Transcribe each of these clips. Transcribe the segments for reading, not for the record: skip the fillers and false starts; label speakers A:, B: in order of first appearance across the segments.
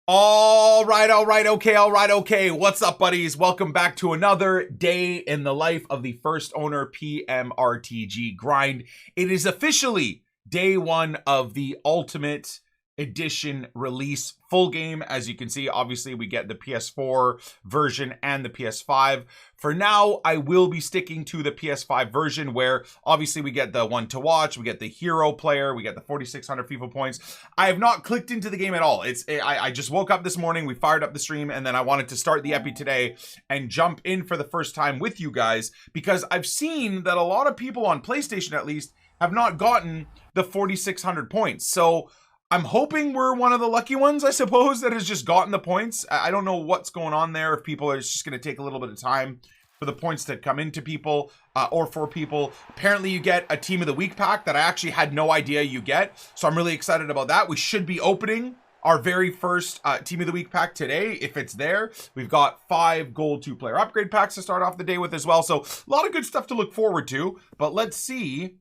A: All right, okay. What's up, buddies? Welcome back to another day in the life of the first owner PMRTG grind. It is officially day one of the Ultimate Edition release full game. As you can see, obviously we get the PS4 version and the PS5. For now, I will be sticking to the PS5 version where obviously we get the one to watch, we get the hero player, we get the 4,600 FIFA points. I have not clicked into the game at all. I just woke up this morning, we fired up the stream, and then I wanted to start the epi today and jump in for the first time with you guys because I've seen that a lot of people on PlayStation at least have not gotten the 4,600 points. So I'm hoping we're one of the lucky ones, I suppose, that has just gotten the points. I don't know what's going on there, if people are just going to take a little bit of time for the points to come into people or for people. Apparently you get a Team of the Week pack that I actually had no idea you get. So I'm really excited about that. We should be opening our very first Team of the Week pack today, if it's there. We've got 5 gold 2-player upgrade packs to start off the day with as well. So a lot of good stuff to look forward to. But let's see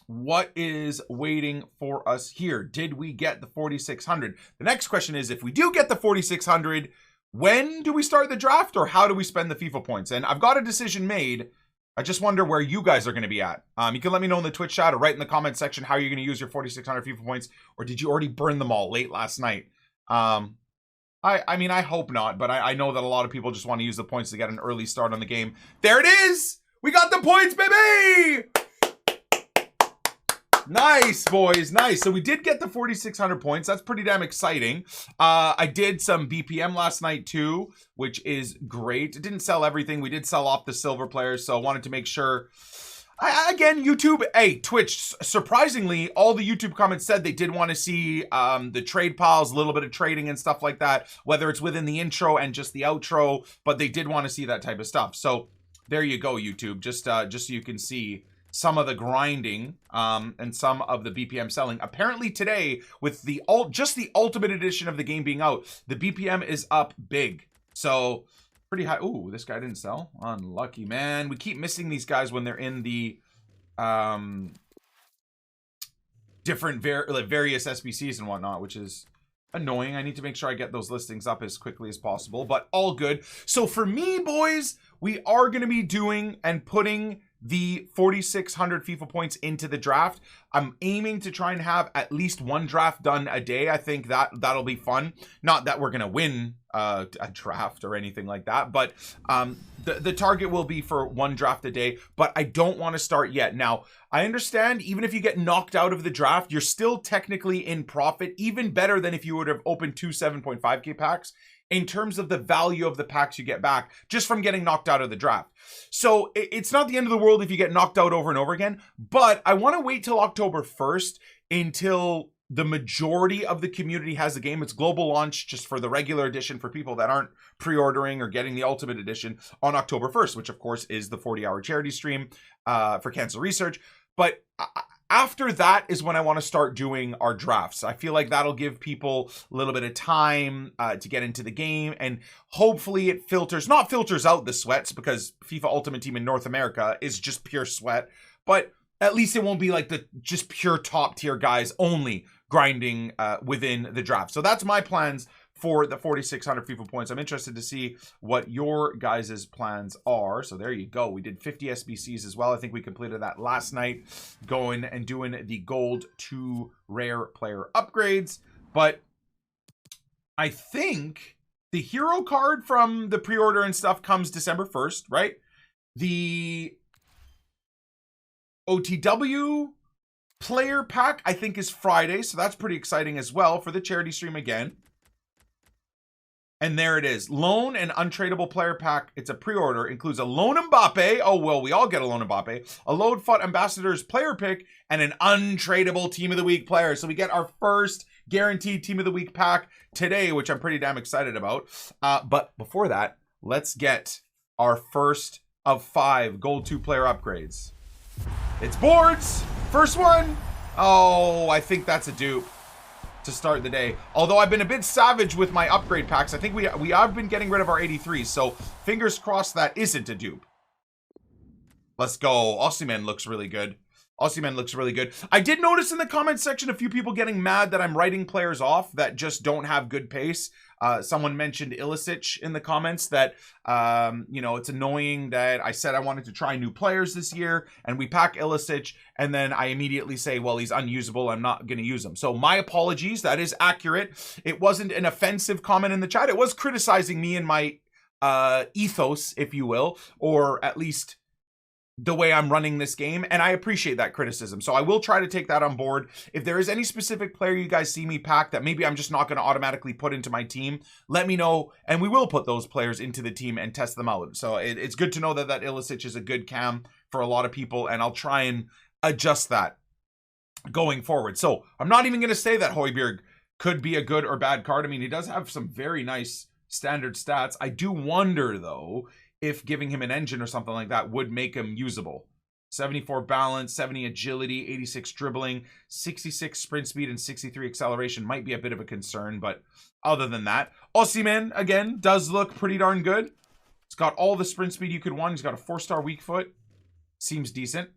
A: what is waiting for us here. Did we get the 4,600? The next question is, if we do get the 4,600, when do we start the draft, or how do we spend the FIFA points? And I've got a decision made. I just wonder where you guys are going to be at. You can let me know in the Twitch chat or write in the comment section how you're going to use your 4,600 FIFA points, or did you already burn them all late last night? I mean, I hope not, but I know that a lot of people just want to use the points to get an early start on the game. There it is! We got the points, baby! Nice, boys. Nice. So we did get the 4,600 points. That's pretty damn exciting. I did some BPM last night too, which is great. It didn't sell everything. We did sell off the silver players, so I wanted to make sure. Again, YouTube, hey, Twitch, surprisingly, all the YouTube comments said they did want to see the trade piles, a little bit of trading and stuff like that, whether it's within the intro and just the outro, but they did want to see that type of stuff. So there you go, YouTube, just so you can see some of the grinding and some of the BPM selling. Apparently today, with the just the Ultimate Edition of the game being out, the BPM is up big. So pretty high. Ooh, this guy didn't sell. Unlucky, man. We keep missing these guys when they're in the different various SBCs and whatnot, which is annoying. I need to make sure I get those listings up as quickly as possible, but all good. So for me, boys, we are going to be doing and putting the 4,600 FIFA points into the draft. I'm aiming to try and have at least one draft done a day. I think that'll be fun. Not that we're gonna win a draft or anything like that, but the target will be for one draft a day. But I don't want to start yet. Now, I understand even if you get knocked out of the draft, you're still technically in profit, even better than if you would have opened 2 7.5k packs, in terms of the value of the packs you get back just from getting knocked out of the draft. So it's not the end of the world if you get knocked out over and over again, but I want to wait till October 1st until the majority of the community has the game. It's global launch just for the regular edition for people that aren't pre-ordering or getting the Ultimate Edition on October 1st, which of course is the 40-hour charity stream for cancer research. But after that is when I want to start doing our drafts. I feel like that'll give people a little bit of time to get into the game, and hopefully it not filters out the sweats, because FIFA Ultimate Team in North America is just pure sweat, but at least it won't be like the just pure top tier guys only grinding within the draft. So that's my plans for the 4,600 FIFA points. I'm interested to see what your guys' plans are. So there you go. We did 50 SBCs as well. I think we completed that last night, going and doing the gold 2 rare player upgrades. But I think the hero card from the pre-order and stuff comes December 1st, right? The OTW player pack, I think, is Friday. So that's pretty exciting as well for the charity stream again. And there it is. Loan and untradeable player pack. It's a pre-order. Includes a loan Mbappe. Oh, well, we all get a loan Mbappe. A load FUT Ambassadors player pick and an untradeable Team of the Week player. So we get our first guaranteed Team of the Week pack today, which I'm pretty damn excited about. But before that, let's get our first of 5 gold 2 player upgrades. It's boards. First one. Oh, I think that's a dupe to start the day. Although I've been a bit savage with my upgrade packs. I think we have been getting rid of our 83s, so fingers crossed that isn't a dupe. Let's go. Osimhen looks really good. Osimhen looks really good. I did notice in the comment section a few people getting mad that I'm writing players off that just don't have good pace. Someone mentioned Ilicic in the comments that, you know, it's annoying that I said I wanted to try new players this year and we pack Ilicic and then I immediately say, well, he's unusable. I'm not going to use him. So my apologies. That is accurate. It wasn't an offensive comment in the chat. It was criticizing me and my ethos, if you will, or at least the way I'm running this game, and I appreciate that criticism. So I will try to take that on board. If there is any specific player you guys see me pack that maybe I'm just not going to automatically put into my team, let me know, and we will put those players into the team and test them out. So it's good to know that Ilicic is a good cam for a lot of people, and I'll try and adjust that going forward. So I'm not even going to say that Højbjerg could be a good or bad card. I mean, he does have some very nice standard stats. I do wonder, though, if giving him an engine or something like that would make him usable. 74 balance, 70 agility, 86 dribbling, 66 sprint speed, and 63 acceleration might be a bit of a concern, but other than that, Osimhen, again, does look pretty darn good. He's got all the sprint speed you could want. He's got a 4-star weak foot. Seems decent.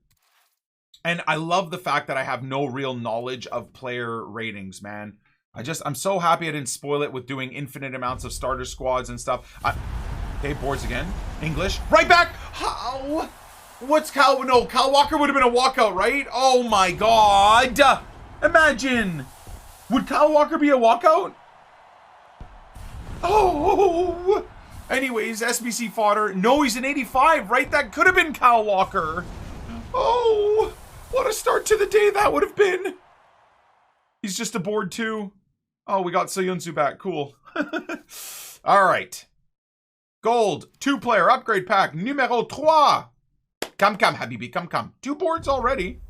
A: And I love the fact that I have no real knowledge of player ratings, man. I'm so happy I didn't spoil it with doing infinite amounts of starter squads and stuff. Okay, boards again. English. Right back! How? What's Cal? No, Kyle Walker would have been a walkout, right? Oh my god! Imagine! Would Kyle Walker be a walkout? Oh! Anyways, SBC fodder. No, he's an 85, right? That could have been Kyle Walker. Oh! What a start to the day that would have been. He's just a board too. Oh, we got Soyuncu back. Cool. Alright. Gold, 2-player upgrade pack, numero 3. Come, Habibi, come. 2 boards already.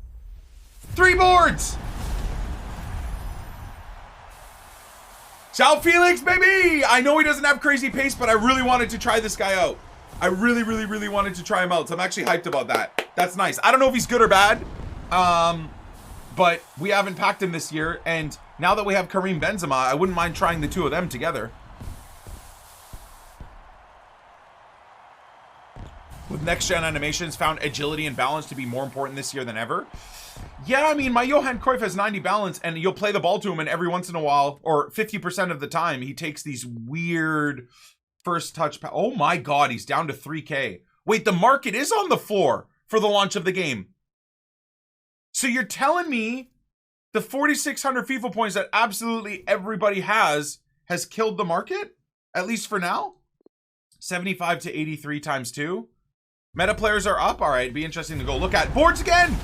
A: 3 boards! Ciao, Felix, baby! I know he doesn't have crazy pace, but I really wanted to try this guy out. I really wanted to try him out, so I'm actually hyped about that. That's nice. I don't know if he's good or bad, but we haven't packed him this year, and now that we have Karim Benzema, I wouldn't mind trying the 2 of them together. With next-gen animations, found agility and balance to be more important this year than ever. Yeah, I mean, my Johan Cruyff has 90 balance, and you'll play the ball to him, and every once in a while, or 50% of the time, he takes these weird first touch. Oh my god, he's down to 3K. Wait, the market is on the floor for the launch of the game. So you're telling me the 4,600 FIFA points that absolutely everybody has killed the market? At least for now? 75 to 83 times 2. Meta players are up. All right, be interesting to go look at. Boards again.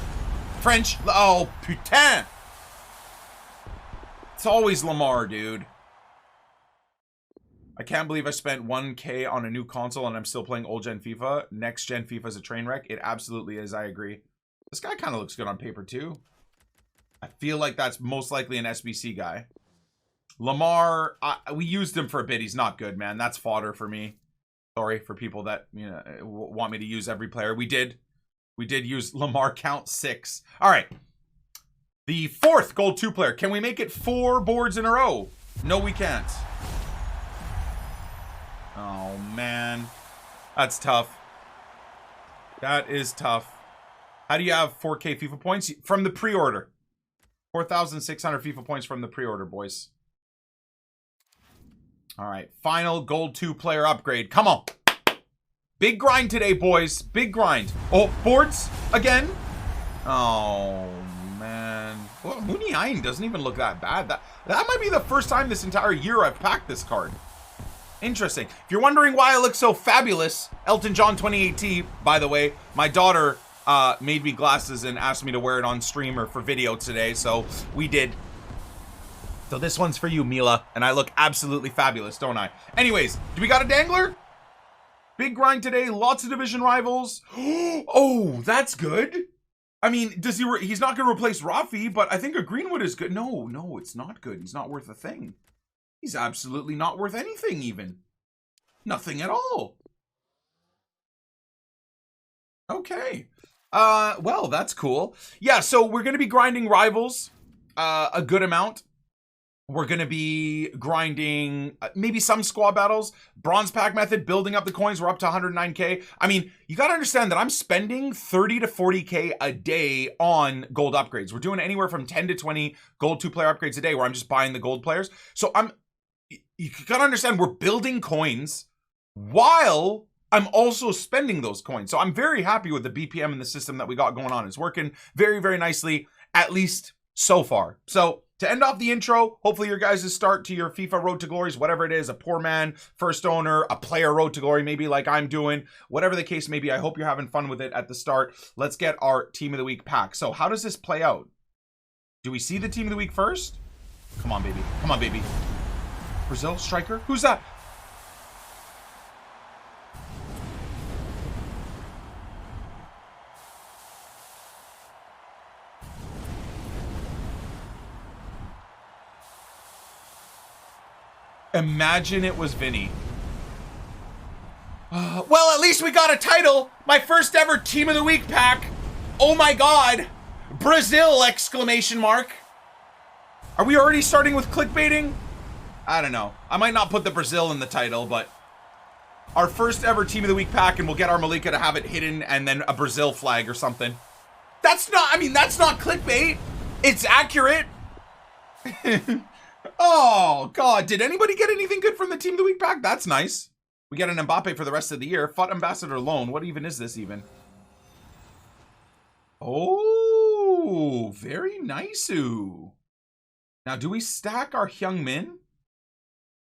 A: French. Oh, putain. It's always Lamar, dude. I can't believe I spent 1K on a new console and I'm still playing old gen FIFA. Next gen FIFA is a train wreck. It absolutely is. I agree. This guy kind of looks good on paper too. I feel like that's most likely an SBC guy. Lamar, we used him for a bit. He's not good, man. That's fodder for me. Sorry for people that, you know, want me to use every player. We did use Lamar, count 6. All right. The 4th gold 2 player. Can we make it 4 boards in a row? No, we can't. Oh, man. That's tough. That is tough. How do you have 4K FIFA points? From the pre-order. 4,600 FIFA points from the pre-order, boys. All right, final gold 2 player upgrade. Come on. Big grind today, boys. Big grind. Oh, boards again. Oh, man. Well, Muniain doesn't even look that bad. That might be the first time this entire year I've packed this card. Interesting. If you're wondering why I look so fabulous, Elton John 2018, by the way, my daughter made me glasses and asked me to wear it on stream or for video today, so we did. So this one's for you, Mila, and I look absolutely fabulous, don't I? Anyways, do we got a dangler? Big grind today, lots of division rivals. Oh, that's good. I mean, he's not going to replace Rafi, but I think a Greenwood is good. No, it's not good. He's not worth a thing. He's absolutely not worth anything even. Nothing at all. Okay. Well, that's cool. Yeah, so we're going to be grinding rivals a good amount. We're going to be grinding maybe some squad battles, bronze pack method, building up the coins. We're up to 109K. I mean, you got to understand that I'm spending 30 to 40K a day on gold upgrades. We're doing anywhere from 10 to 20 gold 2-player upgrades a day where I'm just buying the gold players. So you got to understand we're building coins while I'm also spending those coins. So I'm very happy with the BPM and the system that we got going on. It's working very, very nicely, at least so far. So to end off the intro, hopefully your guys' start to your FIFA Road to Glories, whatever it is, a poor man, first owner, a player Road to Glory, maybe like I'm doing, whatever the case may be, I hope you're having fun with it at the start. Let's get our Team of the Week pack. So how does this play out? Do we see the Team of the Week first? Come on, baby. Come on, baby. Brazil, striker? Who's that? Imagine it was Vinny. Well, at least we got a title. My first ever Team of the Week pack. Oh my God. Brazil, exclamation mark. Are we already starting with clickbaiting? I don't know. I might not put the Brazil in the title, but our first ever Team of the Week pack, and we'll get our Malika to have it hidden and then a Brazil flag or something. That's not, I mean, that's not clickbait. It's accurate. Oh, God. Did anybody get anything good from the Team of the Week pack? That's nice. We get an Mbappe for the rest of the year. FUT Ambassador loan. What even is this even? Oh, very nice. Now, do we stack our Hyung-min?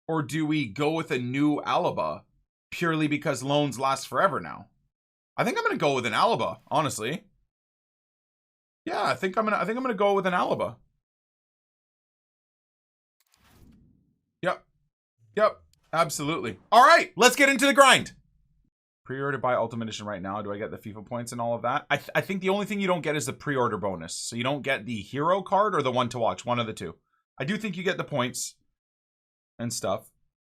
A: Or do we go with a new Alaba? Purely because loans last forever now. I think I'm going to go with an Alaba, honestly. Yeah, I think I'm going to go with an Alaba. Yep, absolutely. All right, let's get into the grind. Pre-order buy Ultimate Edition right now. Do I get the FIFA points and all of that? I think the only thing you don't get is the pre-order bonus. So you don't get the hero card or the one to watch, one of the two. I do think you get the points and stuff.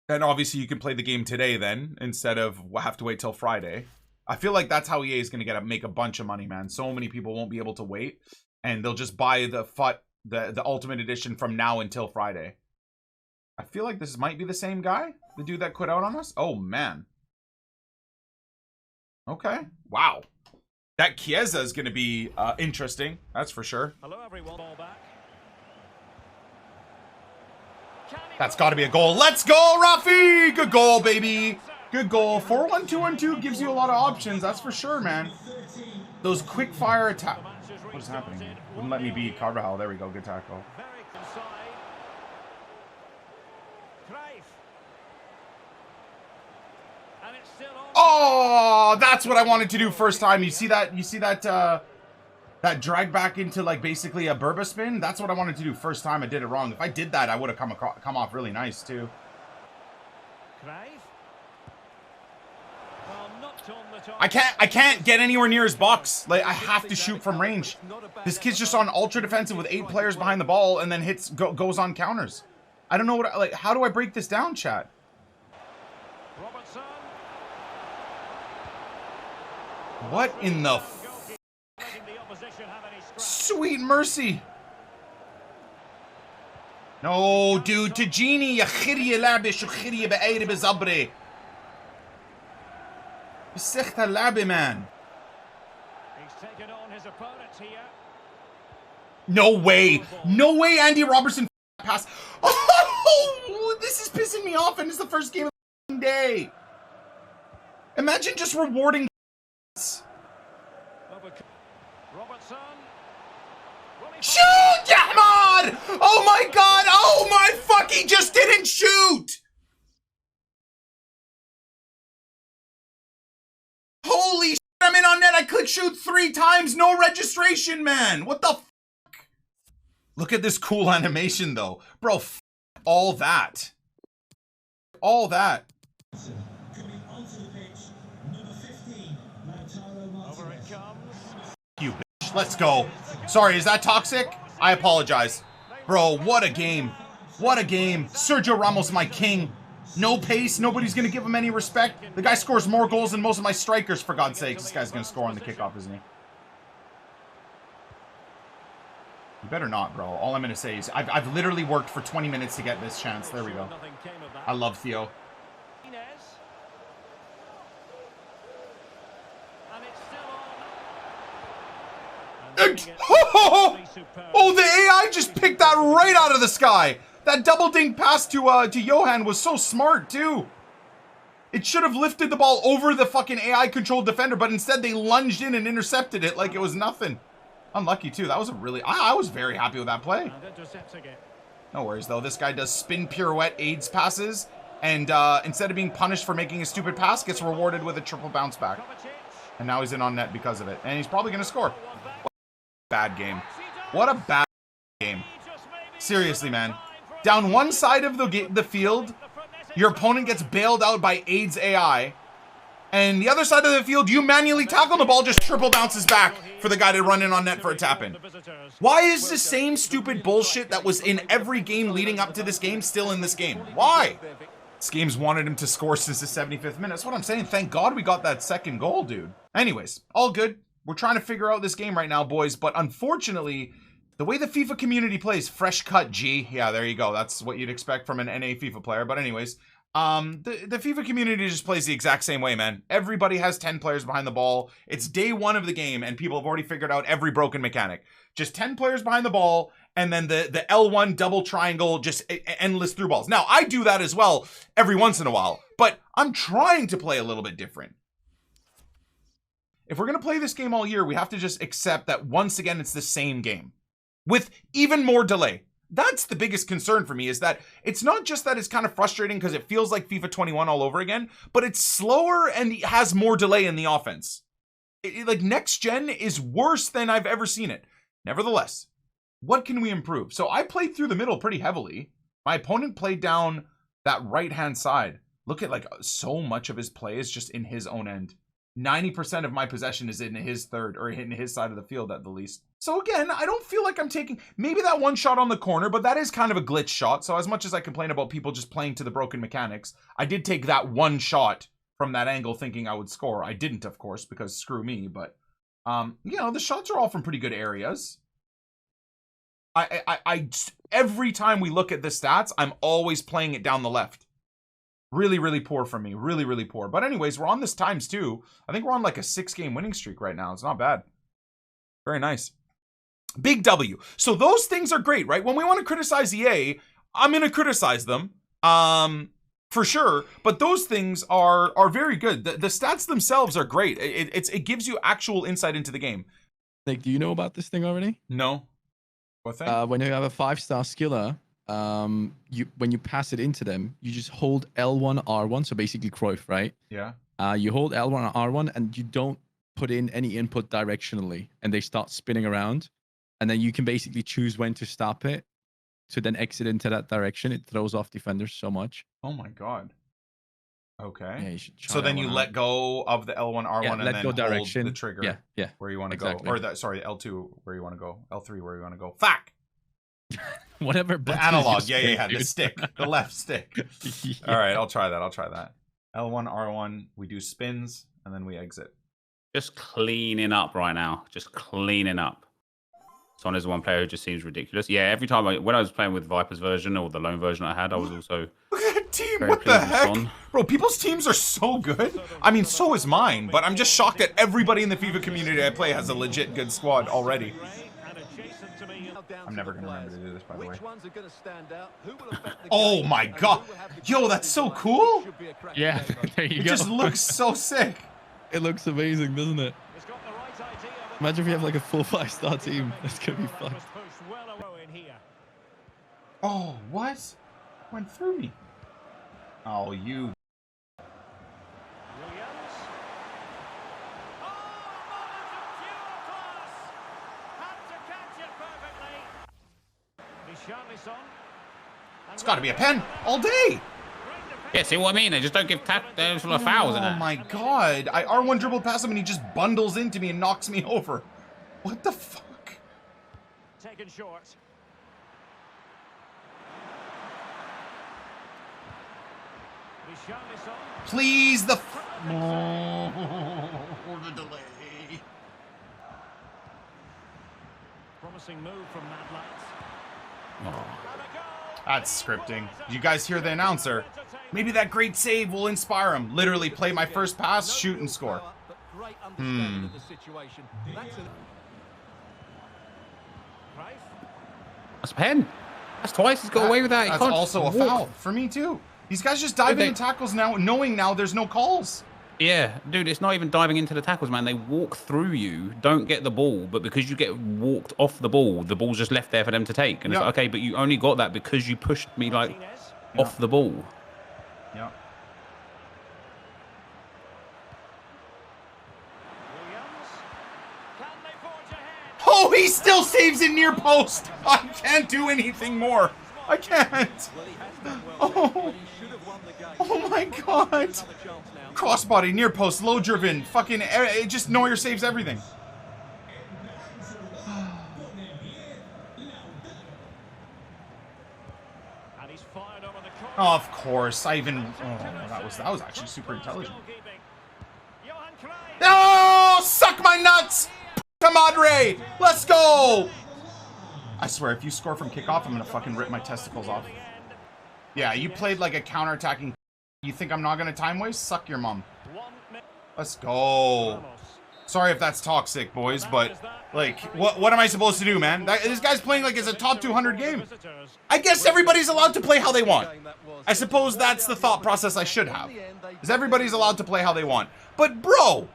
A: And obviously you can play the game today then, instead of have to wait till Friday. I feel like that's how EA is going to make a bunch of money, man. So many people won't be able to wait. And they'll just buy the FUT, the Ultimate Edition from now until Friday. I feel like this might be the same guy. The dude that quit out on us. Oh, man. Okay. Wow. That Chiesa is going to be interesting. That's for sure. Hello, everyone. Ball back. That's got to be a goal. Let's go, Rafi! Good goal, baby. Good goal. 4-1-2-1-2 gives you a lot of options. That's for sure, man. Those quick fire attack. What is happening? Wouldn't let me be Carvajal. There we go. Good tackle. Oh, that's what I wanted to do first time. You see that? You see that? That drag back into like basically a Burba spin. That's what I wanted to do first time. I did it wrong. If I did that, I would have come off really nice too. I can't get anywhere near his box. Like I have to shoot from range. This kid's just on ultra defensive with 8 players behind the ball and then goes on counters. I don't know what like. How do I break this down, chat? What in the sweet mercy? No, dude, Tajini, يا خري يا لعبة شو خري يا بقايري بزبري. بسخت اللعبة, man. He's taken on his opponents here. No way. No way Andy Robertson pass. Oh, this is pissing me off and it's the first game of the day. Imagine just rewarding shoot, Ahmad! Oh my God! Oh my fuck! He just didn't shoot! Holy shit! I'm in on net. I click shoot 3 times. No registration, man. What the fuck? Look at this cool animation, though, bro. All that. All that. You bitch. Let's go. Sorry, is that toxic? I apologize. Bro, what a game. What a game. Sergio Ramos, my king. No pace. Nobody's going to give him any respect. The guy scores more goals than most of my strikers, for God's sakes. This guy's going to score on the kickoff, isn't he? You better not, bro. All I'm going to say is I've literally worked for 20 minutes to get this chance. There we go. I love Theo. Oh, the AI just picked that right out of the sky. That double dink pass to Johan was so smart, too. It should have lifted the ball over the fucking AI-controlled defender, but instead they lunged in and intercepted it like it was nothing. Unlucky, too. That was a really... I was very happy with that play. No worries, though. This guy does spin pirouette AIDS passes, and instead of being punished for making a stupid pass, gets rewarded with a triple bounce back. And now he's in on net because of it. And he's probably going to score. Bad game. What a bad game. Seriously, man. Down one side of the field, your opponent gets bailed out by AIDS AI. And the other side of the field, you manually tackle the ball, just triple bounces back for the guy to run in on net for a tap-in. Why is the same stupid bullshit that was in every game leading up to this game still in this game? Why? This game's wanted him to score since the 75th minute. That's what I'm saying. Thank God we got that second goal, dude. Anyways, all good. We're trying to figure out this game right now, boys. But unfortunately, the way the FIFA community plays, fresh cut G. Yeah, there you go. That's what you'd expect from an NA FIFA player. But anyways, the FIFA community just plays the exact same way, man. Everybody has 10 players behind the ball. It's day one of the game, and people have already figured out every broken mechanic. Just 10 players behind the ball, and then the L1 double triangle, just endless through balls. Now, I do that as well every once in a while, but I'm trying to play a little bit different. If we're going to play this game all year, we have to just accept that once again, it's the same game with even more delay. That's the biggest concern for me, is that it's not just that it's kind of frustrating because it feels like FIFA 21 all over again, but it's slower and has more delay in the offense. Like next gen is worse than I've ever seen it. Nevertheless, what can we improve? So I played through the middle pretty heavily. My opponent played down that right-hand side. Look at like so much of his play is just in his own end. 90% of my possession is in his third, or in his side of the field at the least. So again, I don't feel like I'm taking maybe that one shot on the corner, but that is kind of a glitch shot. So as much as I complain about people just playing to the broken mechanics, I did take that one shot from that angle thinking I would score. I didn't, of course, because screw me, but you know, the shots are all from pretty good areas. I every time we look at the stats, I'm always playing it down the left. Really, really poor from me. Really, really poor. But anyways, we're on this times two. I think we're on like a 6-game winning streak right now. It's not bad. Very nice. Big W. So those things are great, right? When we want to criticize EA, I'm going to criticize them. For sure. But those things are very good. The stats themselves are great. It gives you actual insight into the game.
B: Like, do you know about this thing already?
A: No. What thing?
B: When you have a 5-star skiller, when you pass it into them, you just hold L1 R1, so basically Cruyff, right?
A: Yeah.
B: You hold L1 R1 and you don't put in any input directionally, and they start spinning around, and then you can basically choose when to stop it to then exit into that direction. It throws off defenders so much.
A: Oh my god. Okay.
B: Yeah, you should try
A: so then you
B: out.
A: let go of the L1 R1 and then hold the trigger.
B: Yeah.
A: Where you want to
B: exactly.
A: go, or that L2 where you want to go, L3 where you want to go. Fuck.
B: Whatever.
A: The analog, yeah, the stick, the left stick. Yeah. All right, I'll try that. L1, R1, we do spins, and then we exit.
C: Just cleaning up right now. Just cleaning up. Son is one player who just seems ridiculous. Yeah, every time when I was playing with Viper's version or the lone version I had, I was also...
A: Look at that team, what the heck? Bro, people's teams are so good. I mean, so is mine, but I'm just shocked that everybody in the FIFA community I play has a legit good squad already. I'm never going to remember to do this, by the way. Oh my god. Yo, that's so cool.
B: Yeah, there you go.
A: It just looks so sick.
B: It looks amazing, doesn't it? Imagine if you have like a full 5-star team. That's going to be fun.
A: Oh, what? Went through me. Oh, you. It's got to be a pen all day.
C: Yeah, see what I mean? They just don't give fouls in it.
A: Oh my god. I R1 dribbled past him and he just bundles into me and knocks me over. What the fuck?
D: Taken short.
A: Please, the delay.
D: Promising move from Madlights.
C: Oh.
A: That's scripting. You guys hear the announcer? Maybe that great save will inspire him. Literally play my first pass, shoot and score.
C: That's a pen. That's twice. He's got away with that.
A: That's also a foul for me too. These guys just diving in tackles now, knowing now there's no calls.
C: Yeah, dude, it's not even diving into the tackles, man. They walk through you, don't get the ball, but because you get walked off the ball's just left there for them to take. And it's like, okay, but you only got that because you pushed me like off the ball.
A: Yeah. Oh, he still saves in near post. I can't do anything more. I can't. Oh my God. Crossbody, near post, low driven, fucking, just Neuer saves everything. Oh, of course. I even, that was actually super intelligent. Oh, suck my nuts. Madre, let's go. I swear, if you score from kickoff, I'm gonna fucking rip my testicles off. Yeah, you played like a counter-attacking. You think I'm not gonna time waste? Suck your mom. Let's go. Sorry if that's toxic, boys, but like, what am I supposed to do, man? This guy's playing like it's a top 200 game. I guess everybody's allowed to play how they want. I suppose that's the thought process I should have. Is everybody's allowed to play how they want. But bro,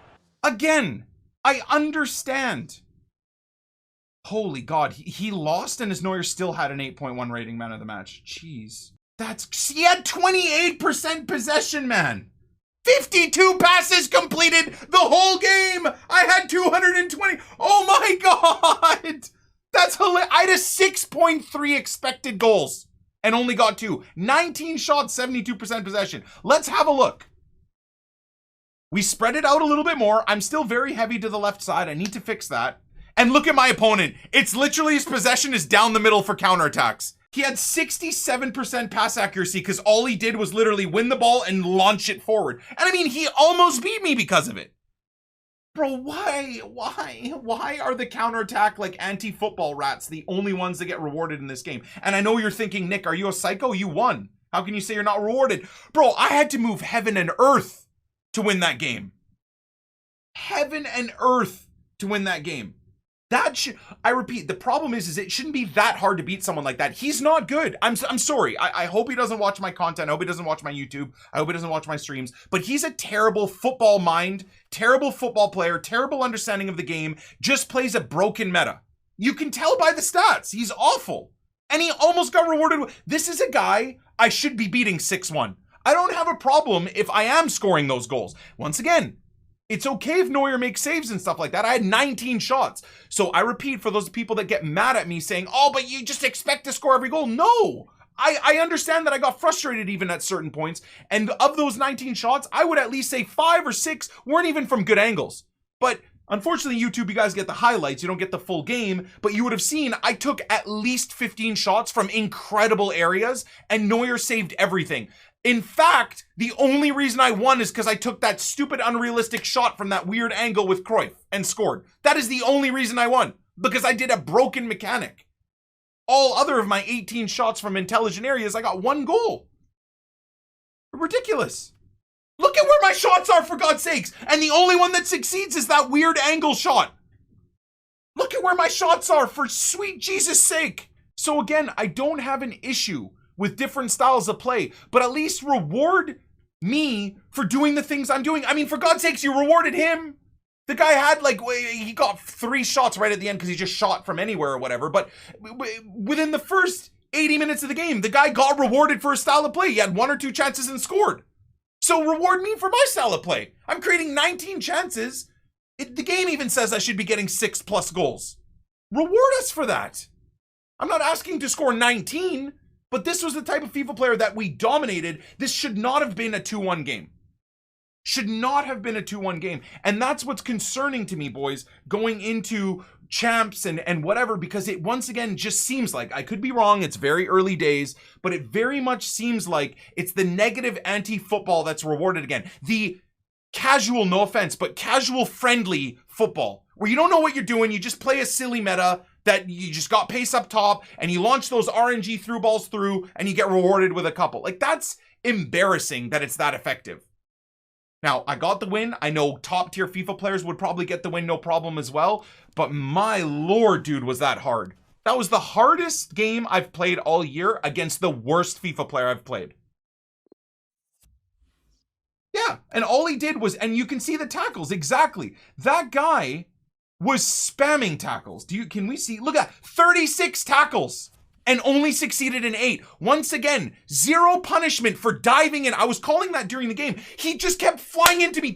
A: again, I understand. Holy God, he lost and his Neuer still had an 8.1 rating man of the match. Jeez. He had 28% possession, man. 52 passes completed the whole game. I had 220. Oh my God. That's hilarious. I had a 6.3 expected goals and only got 2. 19 shots, 72% possession. Let's have a look. We spread it out a little bit more. I'm still very heavy to the left side. I need to fix that. And look at my opponent. It's literally his possession is down the middle for counterattacks. He had 67% pass accuracy because all he did was literally win the ball and launch it forward. And I mean, he almost beat me because of it. Bro, why are the counterattack like anti-football rats the only ones that get rewarded in this game? And I know you're thinking, Nick, are you a psycho? You won. How can you say you're not rewarded? Bro, I had to move heaven and earth to win that game. Heaven and earth to win that game. I repeat, the problem is it shouldn't be that hard to beat someone like that. He's not good. I'm sorry. I hope he doesn't watch my content. I hope he doesn't watch my YouTube. I hope he doesn't watch my streams. But he's a terrible football mind, terrible football player, terrible understanding of the game, just plays a broken meta. You can tell by the stats. He's awful. And he almost got rewarded. This is a guy I should be beating 6-1. I don't have a problem if I am scoring those goals. Once again, it's okay if Neuer makes saves and stuff like that. I had 19 shots. So I repeat, for those people that get mad at me saying, oh, but you just expect to score every goal. No, I understand that I got frustrated even at certain points. And of those 19 shots, I would at least say 5 or 6 weren't even from good angles. But unfortunately, YouTube, you guys get the highlights. You don't get the full game. But you would have seen I took at least 15 shots from incredible areas and Neuer saved everything. In fact, the only reason I won is because I took that stupid, unrealistic shot from that weird angle with Cruyff and scored. That is the only reason I won, because I did a broken mechanic. All other of my 18 shots from intelligent areas, I got 1 goal. Ridiculous. Look at where my shots are, for God's sakes. And the only one that succeeds is that weird angle shot. Look at where my shots are, for sweet Jesus' sake. So again, I don't have an issue with different styles of play, but at least reward me for doing the things I'm doing. I mean, for God's sakes, you rewarded him. The guy had like, he got 3 shots right at the end because he just shot from anywhere or whatever. But within the first 80 minutes of the game, the guy got rewarded for his style of play. He had 1 or 2 chances and scored. So reward me for my style of play. I'm creating 19 chances. The game even says I should be getting 6+ goals. Reward us for that. I'm not asking to score 19. But this was the type of FIFA player that we dominated. This should not have been a 2-1 game. Should not have been a 2-1 game. And that's what's concerning to me, boys, going into champs and whatever, because it once again just seems like, I could be wrong, it's very early days, but it very much seems like it's the negative anti-football that's rewarded again. The casual, no offense, but casual friendly football, where you don't know what you're doing, you just play a silly meta that you just got pace up top and you launch those RNG through balls through and you get rewarded with a couple. Like, that's embarrassing that it's that effective. Now, I got the win. I know top tier FIFA players would probably get the win no problem as well. But my lord, dude, was that hard. That was the hardest game I've played all year against the worst FIFA player I've played. Yeah, and all he did was, and you can see the tackles, exactly. That guy was spamming tackles. Can we see? Look at that, 36 tackles and only succeeded in 8. Once again, 0 punishment for diving in. I was calling that during the game. He just kept flying into me,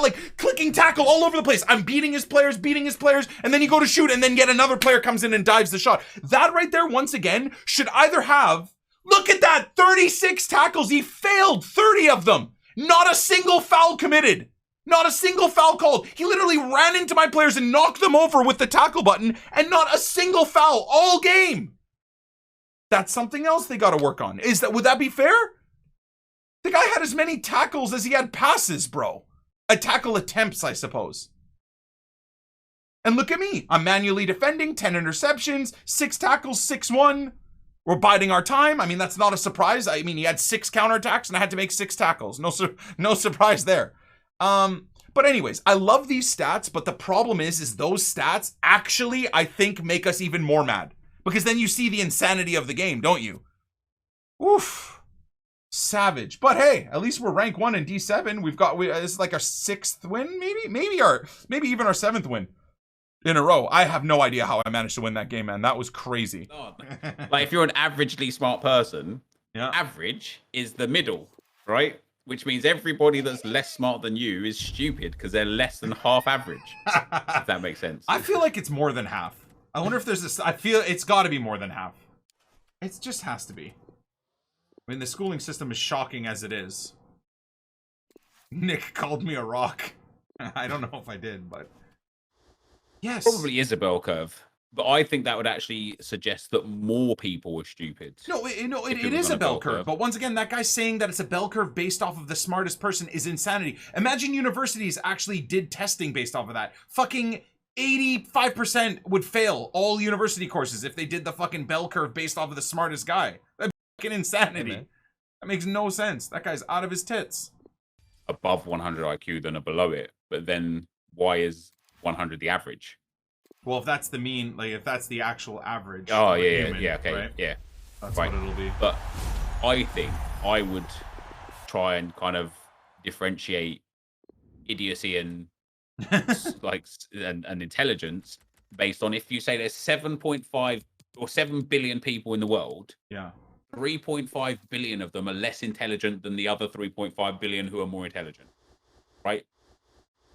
A: like clicking tackle all over the place. I'm beating his players, and then you go to shoot, and then yet another player comes in and dives the shot. That right there, once again, should either have, look at that, 36 tackles. He failed 30 of them. Not a single foul committed. Not a single foul called. He literally ran into my players and knocked them over with the tackle button, and not a single foul all game. That's something else they got to work on. Would that be fair? The guy had as many tackles as he had passes, bro. Tackle attempts, I suppose. And look at me. I'm manually defending, 10 interceptions, 6 tackles, 6-1. We're biding our time. I mean, that's not a surprise. I mean, he had 6 counterattacks and I had to make 6 tackles. No surprise there. But anyways, I love these stats, but the problem is those stats actually, I think, make us even more mad. Because then you see the insanity of the game, don't you? Oof. Savage. But hey, at least we're rank 1 in D7. This is like our 6th win, maybe even our 7th win in a row. I have no idea how I managed to win that game, man. That was crazy.
C: Like, if you're an averagely smart person, average is the middle, right? Which means everybody that's less smart than you is stupid because they're less than half average. If that makes sense.
A: I feel like it's more than half. I wonder if there's I feel it's got to be more than half. It just has to be. I mean, the schooling system is shocking as it is. Nick called me a rock. I don't know if I did, but yes.
C: Probably is a bell curve. But I think that would actually suggest that more people were stupid.
A: No, it is a bell curve. But once again, that guy saying that it's a bell curve based off of the smartest person is insanity. Imagine universities actually did testing based off of that. Fucking 85% would fail all university courses if they did the fucking bell curve based off of the smartest guy. That's fucking insanity. Yeah, that makes no sense. That guy's out of his tits.
C: Above 100 IQ than a below it. But then why is 100 the average?
A: Well, if that's the mean, like if that's the actual average.
C: Oh,
A: human,
C: yeah, okay,
A: right?
C: yeah.
A: That's what it'll be.
C: But I think I would try and kind of differentiate idiocy and and intelligence based on, if you say there's 7.5 or 7 billion people in the world.
A: Yeah.
C: 3.5 billion of them are less intelligent than the other 3.5 billion who are more intelligent, right?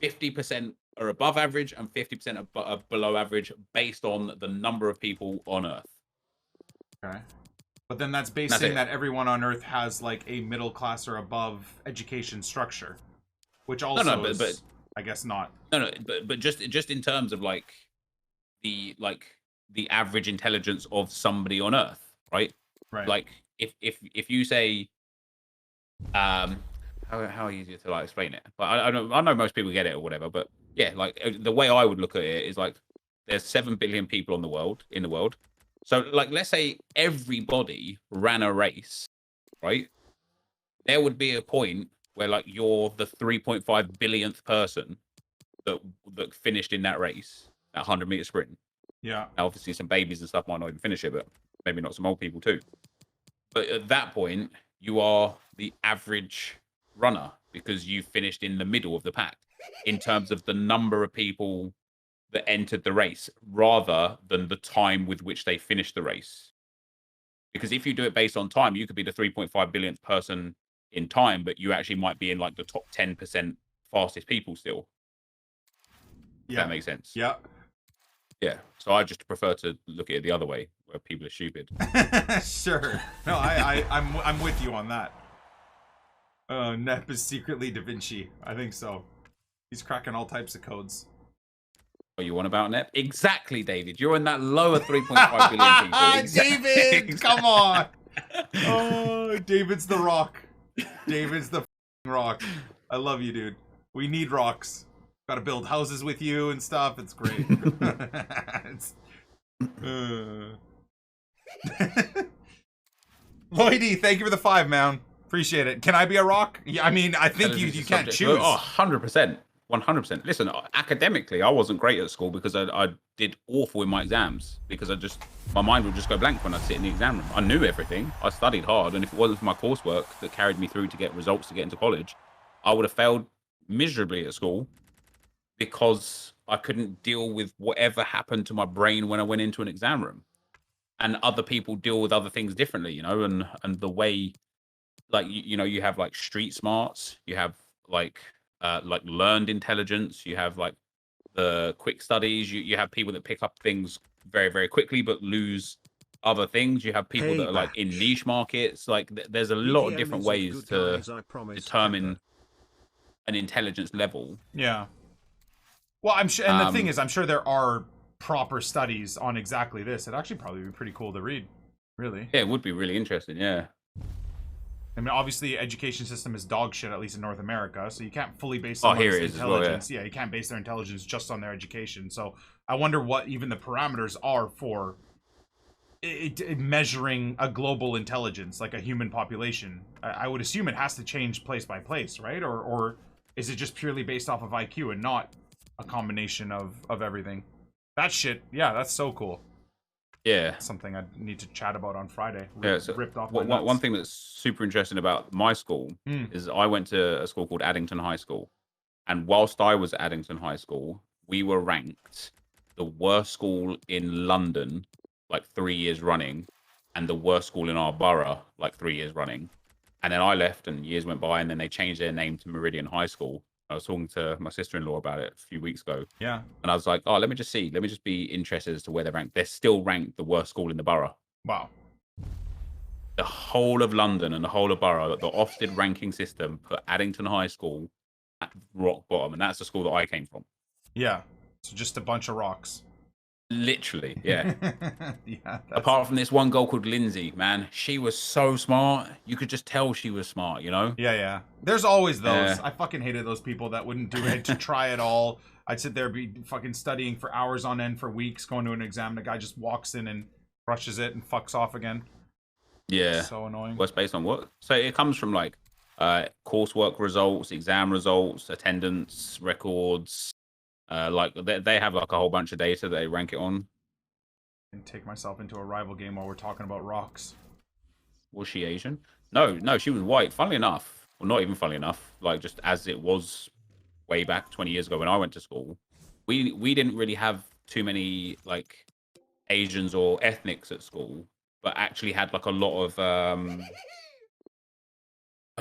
C: 50% are above average and 50% are below average based on the number of people on Earth.
A: Okay. But then that's basing that everyone on Earth has like a middle class or above education structure, which also is, I guess, not.
C: But just in terms of like the average intelligence of somebody on Earth, right?
A: Right.
C: Like if you say, how easy to like explain it? But I know most people get it or whatever, but yeah, like the way I would look at it is like there's 7 billion people in the world. So like, let's say everybody ran a race, right? There would be a point where like you're the 3.5 billionth person that finished in that race, that 100-meter sprint.
A: Yeah.
C: Now, obviously some babies and stuff might not even finish it, but maybe not some old people too. But at that point, you are the average runner because you finished in the middle of the pack in terms of the number of people that entered the race rather than the time with which they finished the race. Because if you do it based on time, you could be the 3.5 billionth person in time, but you actually might be in like the top 10% fastest people still. If that makes sense.
A: Yeah.
C: Yeah. So I just prefer to look at it the other way, where people are stupid.
A: Sure. No, I'm with you on that. Nep is secretly Da Vinci. I think so. He's cracking all types of codes.
C: What you want about Nep? Exactly, David. You're in that lower 3.5 billion people.
A: David, come on. Oh, David's the rock. David's the rock. I love you, dude. We need rocks. Got to build houses with you and stuff. It's great. Lloydie, thank you for the 5, man. Appreciate it. Can I be a rock? Yeah, I mean, I think you can't choose.
C: Oh, 100%. 100%. Listen, academically, I wasn't great at school because I did awful in my exams because my mind would just go blank when I'd sit in the exam room. I knew everything. I studied hard. And if it wasn't for my coursework that carried me through to get results to get into college, I would have failed miserably at school because I couldn't deal with whatever happened to my brain when I went into an exam room. And other people deal with other things differently, and the way, like, you have like street smarts, you have like learned intelligence, you have like the quick studies, you have people that pick up things very, very quickly but lose other things. You have people that are like in niche markets. Like there's a lot of different ways to determine an intelligence level.
A: Yeah. Well, I'm sure, and the thing is, I'm sure there are proper studies on exactly this. It'd actually probably be pretty cool to read, really.
C: Yeah, it would be really interesting. Yeah.
A: I mean, obviously, education system is dog shit, at least in North America. So you can't fully base someone's intelligence. Yeah, you can't base their intelligence just on their education. So I wonder what even the parameters are for measuring a global intelligence, like a human population. I would assume it has to change place by place, right? Or is it just purely based off of IQ and not a combination of everything? That shit, yeah, that's so cool.
C: Yeah,
A: something I need to chat about on Friday.
C: So
A: ripped off
C: one thing that's super interesting about my school is I went to a school called Addington High School, and whilst I was at Addington High School, we were ranked the worst school in London like 3 years running, and the worst school in our borough like 3 years running. And then I left, and years went by, and then they changed their name to Meridian High School. I was talking to my sister-in-law about it a few weeks ago.
A: Yeah.
C: And I was like, oh, let me just be interested as to where they're ranked. They're still ranked the worst school in the borough.
A: Wow.
C: The whole of London and the whole of borough, the Ofsted ranking system put Addington High School at rock bottom. And that's the school that I came from.
A: Yeah. So just a bunch of rocks.
C: Literally, yeah.
A: Yeah.
C: Apart from this one girl called Lindsay, man, she was so smart. You could just tell she was smart,
A: Yeah, yeah. There's always those. I fucking hated those people that wouldn't do it to try at all. I'd sit there, be fucking studying for hours on end for weeks, going to an exam, and the guy just walks in and brushes it and fucks off again.
C: Yeah.
A: So annoying.
C: What's based on what? So it comes from like coursework results, exam results, attendance records. Like they have like a whole bunch of data that they rank it on.
A: And take myself into a rival game while we're talking about rocks.
C: Was she Asian? No, she was white. Funnily enough, well, not even funnily enough. Like just as it was way back 20 years ago when I went to school, we didn't really have too many like Asians or ethnics at school, but actually had like a lot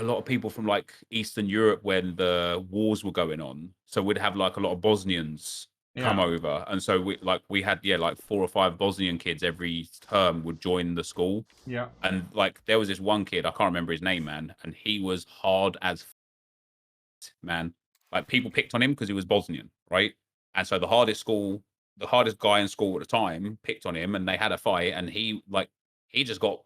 C: of people from like Eastern Europe when the wars were going on. So we'd have like a lot of Bosnians come over, and so we had like 4 or 5 Bosnian kids every term would join the school.
A: Yeah.
C: And like there was this one kid, I can't remember his name, man, and he was hard as man. Like people picked on him because he was Bosnian, right? And so the hardest guy in school at the time picked on him, and they had a fight, and he just got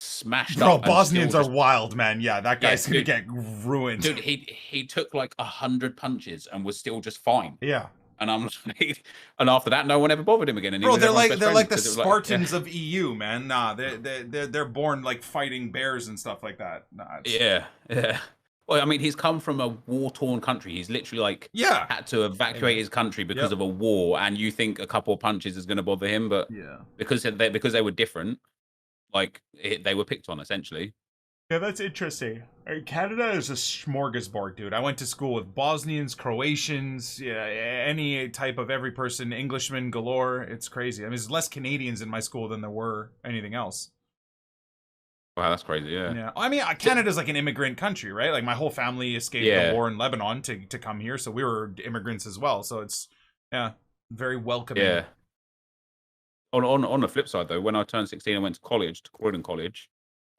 C: smashed up.
A: Bosnians are wild, man. Yeah, that guy's gonna get ruined.
C: Dude, he took like 100 punches and was still just fine.
A: Yeah.
C: And I'm like, and after that, no one ever bothered him again. And
A: bro, they're like the Spartans of EU, man. Nah, they're born like fighting bears and stuff like that. Nah.
C: Yeah. Well, I mean, he's come from a war-torn country. He's literally like had to evacuate his country because of a war. And you think a couple of punches is going to bother him, but because they were different, like they were picked on essentially.
A: Yeah, that's interesting. Canada is a smorgasbord, dude. I went to school with Bosnians, Croatians, any type of every person, Englishmen galore. It's crazy. I mean, there's less Canadians in my school than there were anything else.
C: Wow, that's crazy.
A: Yeah. I mean, Canada's like an immigrant country, right? Like my whole family escaped the war in Lebanon to come here, so we were immigrants as well. So it's very welcoming.
C: Yeah. On the flip side, though, when I turned 16 and went to college, to Croydon College,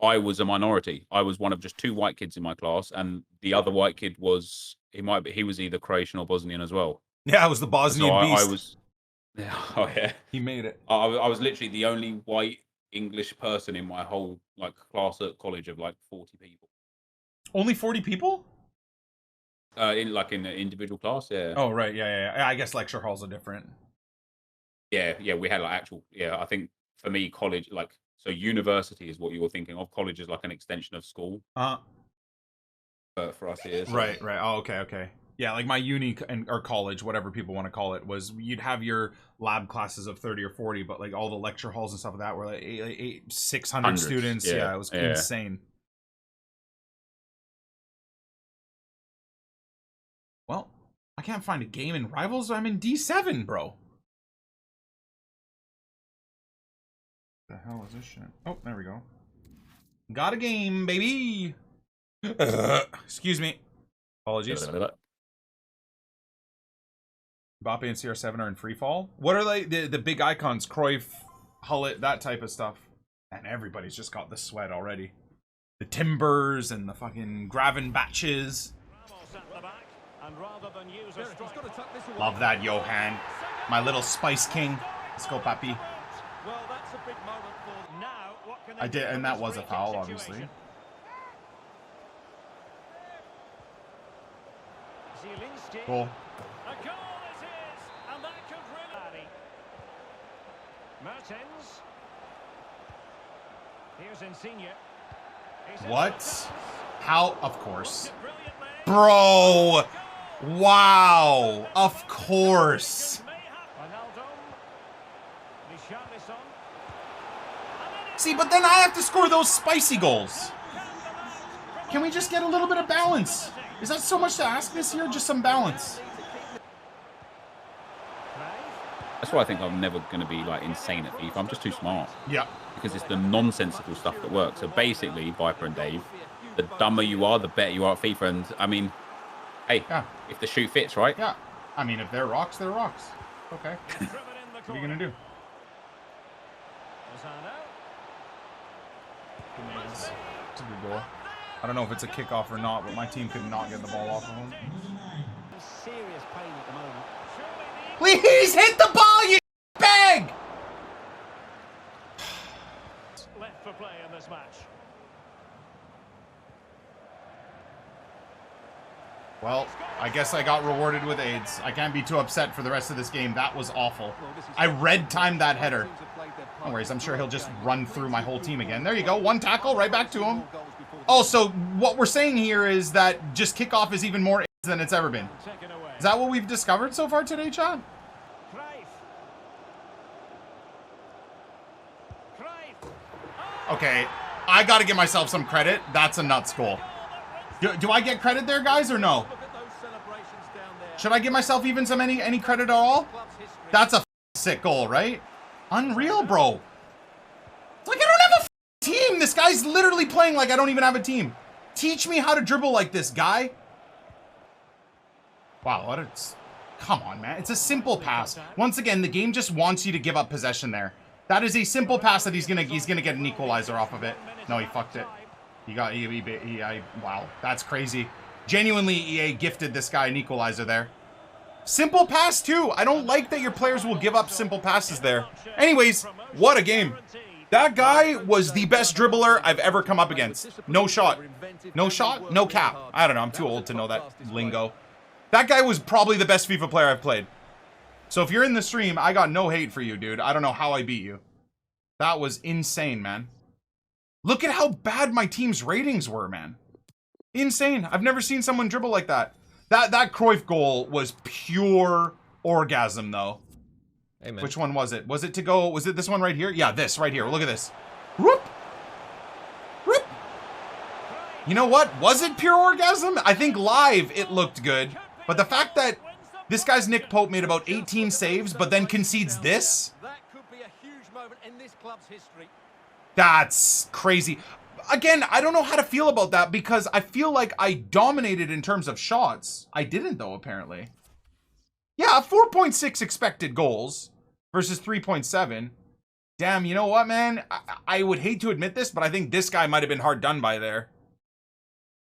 C: I was a minority. I was one of just 2 white kids in my class, and the other white kid was he was either Croatian or Bosnian as well.
A: Yeah, I was the Bosnian beast.
C: I was. Oh yeah.
A: He made it.
C: I was literally the only white English person in my whole like class at college of like 40 people.
A: Only 40 people?
C: In an individual class, yeah.
A: Oh right, yeah. I guess lecture halls are different.
C: Yeah, we had like actual. Yeah, I think for me, college, like, so university is what you were thinking of. College is like an extension of school. For us here. So.
A: Right. Oh, okay. Yeah, like my uni or college, whatever people want to call it, was you'd have your lab classes of 30 or 40, but like all the lecture halls and stuff like that were like 600
C: Hundreds,
A: students. Yeah, it was insane. Well, I can't find a game in Rivals. I'm in D7, bro. The hell is this shit? Oh, there we go. Got a game, baby. Excuse me. Apologies. Mbappe and CR7 are in free fall. What are the big icons? Cruyff, Hullet, that type of stuff. And everybody's just got the sweat already. The Timbers and the fucking Gravenbatches. Love that, Johan. My little Spice King. Let's go, Papi.
D: Well, that's a big moment for now. What can
A: I did, and that was a foul, obviously. Cool.
D: A goal it is, and that could really. Mertens. Here's Insigne.
A: What? How? Of course. Bro! Wow! Of course. See, but then I have to score those spicy goals. Can we just get a little bit of balance? Is that so much to ask this year? Just some balance.
C: That's why I think I'm never going to be like insane at FIFA. I'm just too smart.
A: Yeah.
C: Because it's the nonsensical stuff that works. So basically, Viper and Dave, the dumber you are, the better you are at FIFA. And I mean, hey, if the shoe fits, right?
A: Yeah. I mean, if they're rocks, they're rocks. Okay. What are you going to do? It's a good goal. I don't know if it's a kickoff or not, but my team could not get the ball off of him.
D: Serious pain at the moment.
A: Please hit the ball, you bag!
D: Left for play in this match.
A: Well, I guess I got rewarded with AIDS. I can't be too upset for the rest of this game. That was awful. I red-timed that header. No worries, I'm sure he'll just run through my whole team again. There you go, one tackle, right back to him. Also, what we're saying here is that just kickoff is even more AIDS than it's ever been. Is that what we've discovered so far today, Chad? Okay, I gotta give myself some credit. That's a nuts goal. Do I get credit there, guys, or no? Should I give myself even some any credit at all? That's a sick goal, right? Unreal, bro. It's like I don't have a team. This guy's literally playing like I don't even have a team. Teach me how to dribble like this, guy. Wow, what it's... Come on, man. It's a simple pass. Once again, the game just wants you to give up possession there. That is a simple pass that he's gonna get an equalizer off of it. No, he fucked it. Wow, that's crazy. Genuinely, EA gifted this guy an equalizer there. Simple pass, too. I don't like that your players will give up simple passes there. Anyways, what a game. That guy was the best dribbler I've ever come up against. No shot. No shot? No cap. I don't know. I'm too old to know that lingo. That guy was probably the best FIFA player I've played. So if you're in the stream, I got no hate for you, dude. I don't know how I beat you. That was insane, man. Look at how bad my team's ratings were, man. Insane. I've never seen someone dribble like that. That Cruyff goal was pure orgasm, though. Amen. Which one was it? Was it to go? Was it this one right here? Yeah, this right here. Look at this. Whoop. Whoop. You know what? Was it pure orgasm? I think live it looked good. But the fact that this guy's Nick Pope made about 18 saves, but then concedes this?
D: That could be a huge moment in this club's history.
A: That's crazy. Again, I don't know how to feel about that because I feel like I dominated in terms of shots. I didn't, though, apparently. Yeah, 4.6 expected goals versus 3.7. Damn, you know what, man? I would hate to admit this, but I think this guy might have been hard done by there.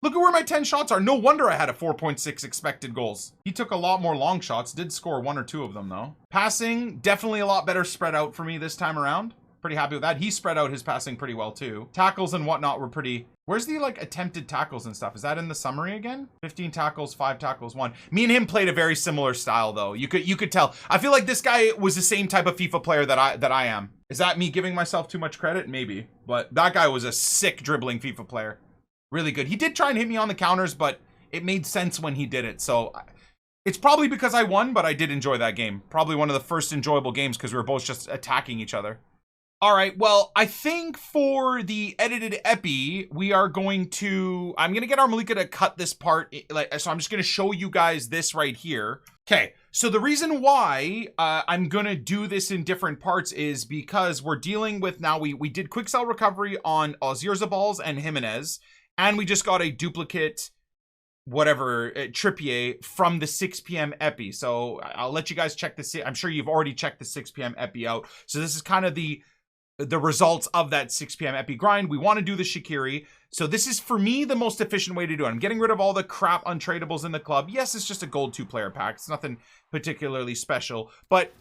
A: Look at where my 10 shots are. No wonder I had a 4.6 expected goals. He took a lot more long shots. Did score 1 or 2 of them, though. Passing, definitely a lot better spread out for me this time around. Pretty happy with that. He spread out his passing pretty well too. Tackles and whatnot were pretty... Where's the like attempted tackles and stuff? Is that in the summary again? 15 tackles, 5 tackles, 1. Me and him played a very similar style though. You could tell. I feel like this guy was the same type of FIFA player that I am. Is that me giving myself too much credit? Maybe. But that guy was a sick dribbling FIFA player. Really good. He did try and hit me on the counters, but it made sense when he did it. So it's probably because I won, but I did enjoy that game. Probably one of the first enjoyable games because we were both just attacking each other. All right, well, I think for the edited epi, we are going to... I'm going to get our Malika to cut this part. So I'm just going to show you guys this right here. Okay, so the reason why I'm going to do this in different parts is because we're dealing with... Now, we did quick cell recovery on Ozirzaballs and Jimenez, and we just got a duplicate... whatever, Trippier from the 6 p.m. epi. So I'll let you guys check this. I'm sure you've already checked the 6 p.m. epi out. So this is kind of the results of that 6 p.m. epi grind. We want to do the Shaqiri. So this is, for me, the most efficient way to do it. I'm getting rid of all the crap untradables in the club. Yes, it's just a gold 2-player pack. It's nothing particularly special. But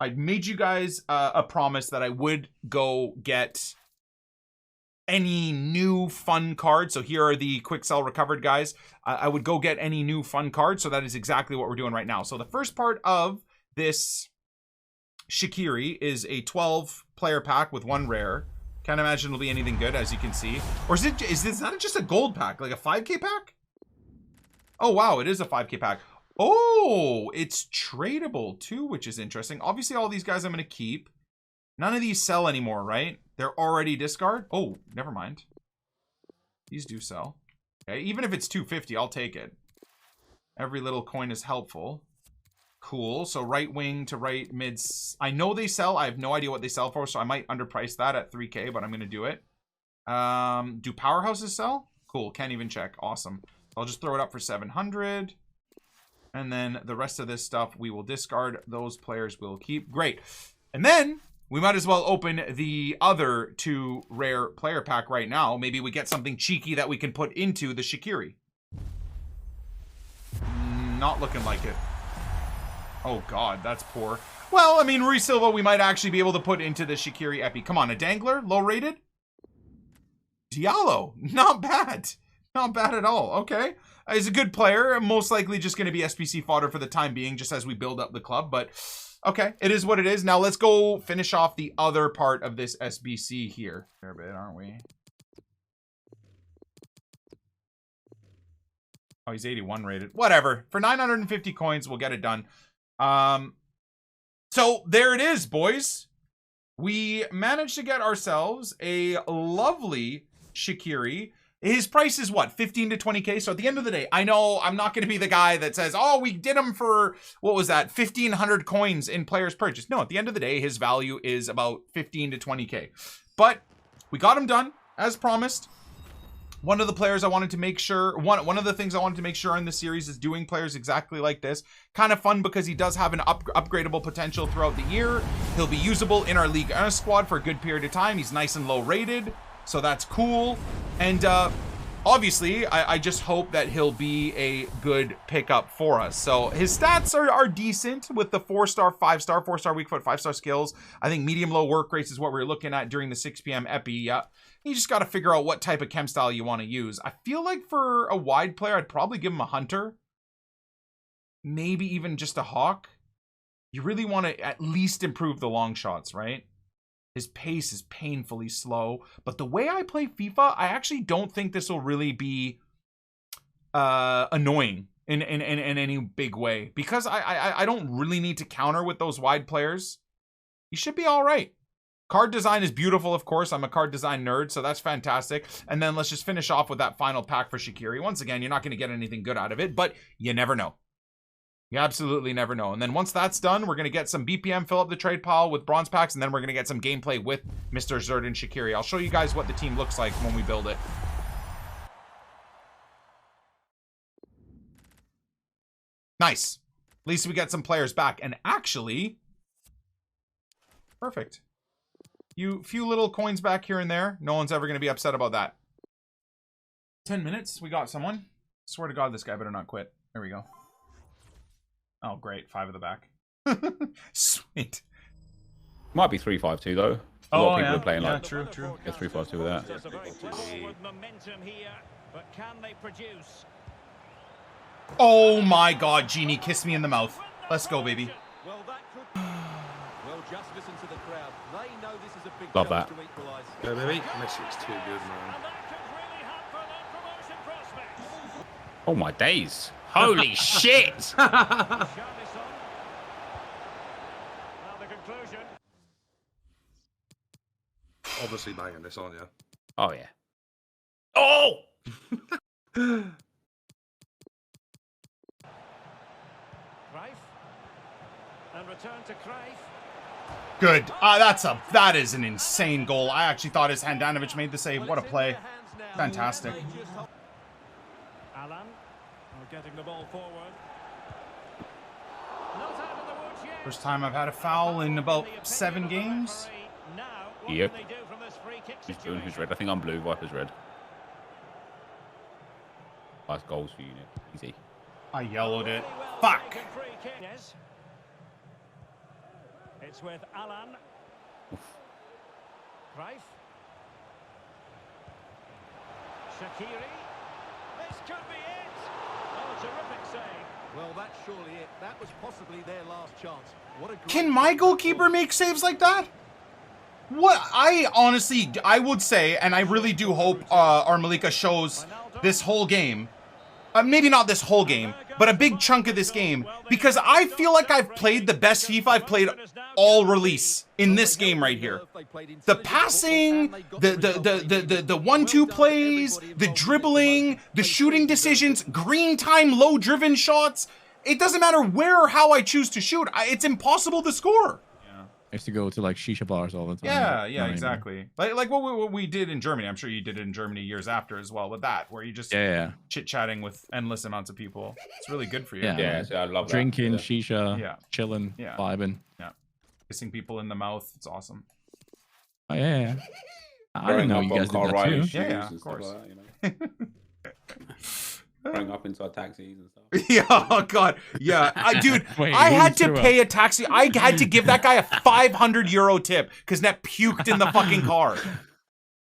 A: I made you guys a promise that I would go get any new fun cards. So here are the quick sell recovered guys. I would go get any new fun cards. So that is exactly what we're doing right now. So the first part of this Shaqiri is a 12-player pack with 1 rare. Can't imagine it'll be anything good, as you can see. Or is this not just a gold pack, like a 5k pack? Oh wow, it is a 5k pack. Oh, it's tradable too, which is interesting. Obviously all these guys I'm going to keep. None of these sell anymore, right? They're already discard. Oh, never mind. These do sell. Okay, even if it's 250, I'll take it. Every little coin is helpful. Cool. So right wing to right mids. I know they sell. I have no idea what they sell for, so I might underprice that at 3k, but I'm going to do it. Do powerhouses sell? Cool. Can't even check. Awesome. I'll just throw it up for 700. And then the rest of this stuff we will discard. Those players will keep. Great. And then we might as well open the other 2 rare player pack right now. Maybe we get something cheeky that we can put into the Shaqiri. Not looking like it. Oh, God, that's poor. Well, I mean, Rui Silva, we might actually be able to put into the Shaqiri epi. Come on, a dangler, low rated. Diallo, not bad. Not bad at all. Okay. He's a good player. Most likely just going to be SPC fodder for the time being, just as we build up the club. But okay, it is what it is. Now let's go finish off the other part of this SBC here. Fair bit, aren't we? Oh, he's 81 rated. Whatever. For 950 coins, we'll get it done. So there it is, boys. We managed to get ourselves a lovely Shaqiri. His price is what, 15 to 20k? So at the end of the day, I know I'm not going to be the guy that says, oh, we did him for, what was that, 1,500 coins in players purchase. No, at the end of the day, his value is about 15 to 20k. But we got him done, as promised. One of the players I wanted to make sure, one of the things I wanted to make sure in the series is doing players exactly like this. Kind of fun because he does have an upgradable potential throughout the year. He'll be usable in our Ligue 1 squad for a good period of time. He's nice and low rated, so that's cool. And obviously, I just hope that he'll be a good pickup for us. So his stats are decent with the 4-star, 5-star, 4-star weak foot, 5-star skills. I think medium-low work rates is what we were looking at during the 6 p.m. epi. Yeah. You just got to figure out what type of chem style you want to use. I feel like for a wide player, I'd probably give him a hunter. Maybe even just a hawk. You really want to at least improve the long shots, right? His pace is painfully slow. But the way I play FIFA, I actually don't think this will really be annoying in any big way. Because I don't really need to counter with those wide players. You should be all right. Card design is beautiful, of course. I'm a card design nerd, so that's fantastic. And then let's just finish off with that final pack for Shaqiri. Once again, you're not going to get anything good out of it, but you never know. You absolutely never know. And then once that's done, we're going to get some BPM, fill up the trade pile with bronze packs, and then we're going to get some gameplay with Mr. Xherdan Shaqiri. I'll show you guys what the team looks like when we build it. Nice. At least we got some players back. And actually, perfect. Few little coins back here and there. No one's ever going to be upset about that. 10 minutes. We got someone. Swear to God, this guy better not quit. There we go. Oh, great. 5 at the back. Sweet.
C: Might be 3-5-2 though. A lot of people are playing like
A: true.
C: a 3-5-2 with that.
D: There's a very forward momentum here, but can they produce?
A: Oh my God, Genie, kiss me in the mouth. Let's go, baby.
E: Well, that could. Well, just listen to the crowd. They know this is a big
C: Love
E: chance
C: that.
E: to equalise.
F: Go, baby. Messi's too good, man.
D: And that could really hamper their promotion prospects.
C: Oh my days! Holy shit!
D: Richarlison. Now the conclusion.
F: Obviously banging this, aren't you?
C: Oh yeah. Oh!
D: Cruyff. And return to Cruyff.
A: Good. That is an insane goal. I actually thought his Handanovic made the save. What a play. Fantastic.
D: Alan. Getting the ball forward. Not out of the woods yet.
A: First time I've had a foul in about 7 games.
D: Now, what
C: Yep.
D: can they do from this free kick
C: Who's blue and who's
D: situation?
C: red? I think I'm blue. Viper's red. Nice goals for you, Nick. Easy.
A: I yellowed it.
D: Really well
A: Fuck.
D: taken free kick. Yes. It's with Alan. Cruyff. Shaqiri. This could be it. Oh, terrific save.
E: Well, that's surely it. That was possibly their last chance. What a great
A: Can my goalkeeper make saves like that? What I would say, and I really do hope our Malika shows this whole game. Maybe not this whole game, but a big chunk of this game, because I feel like I've played the best FIFA I've played all release in this game right here. The passing, the 1-2 plays, the dribbling, the shooting decisions, green time, low driven shots. It doesn't matter where or how I choose to shoot. It's impossible to score.
B: I used to go to like shisha bars all the time.
A: Yeah,
B: Not
A: exactly. Like what we did in Germany. I'm sure you did it in Germany years after as well with that, where you just chit-chatting with endless amounts of people. It's really good for you.
B: Yeah.
C: Yeah, so I love that.
B: Drinking,
C: Yeah.
B: shisha, chilling, vibing.
A: Yeah. Kissing people in the mouth. It's awesome.
B: Oh, yeah. I didn't know you guys did that too.
A: Yeah, of course.
C: Like that, you know? Growing up inside taxis and stuff.
A: Yeah, oh God. Yeah. Dude,
B: Wait,
A: I
B: who
A: had to
B: threw
A: pay a taxi. I had to give that guy a 500 euro tip because Net puked in the fucking car.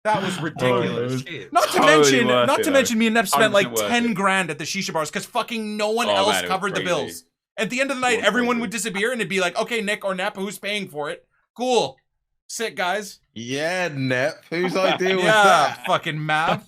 A: That was ridiculous.
F: Shit.
A: Not to
C: Totally worth it,
A: mention me and Nep spent like
C: 100% worth
A: 10
C: it.
A: grand at the shisha bars because fucking no one
C: Oh,
A: else
C: man, it was
A: covered the
C: crazy.
A: bills. At the end of the night,
C: was
A: everyone
C: crazy.
A: would disappear and it'd be like, okay, Nick or Nep, who's paying for it? Cool. Sick, guys.
G: Yeah, Nep. Whose idea was
A: Yeah,
G: that?
A: fucking Mav.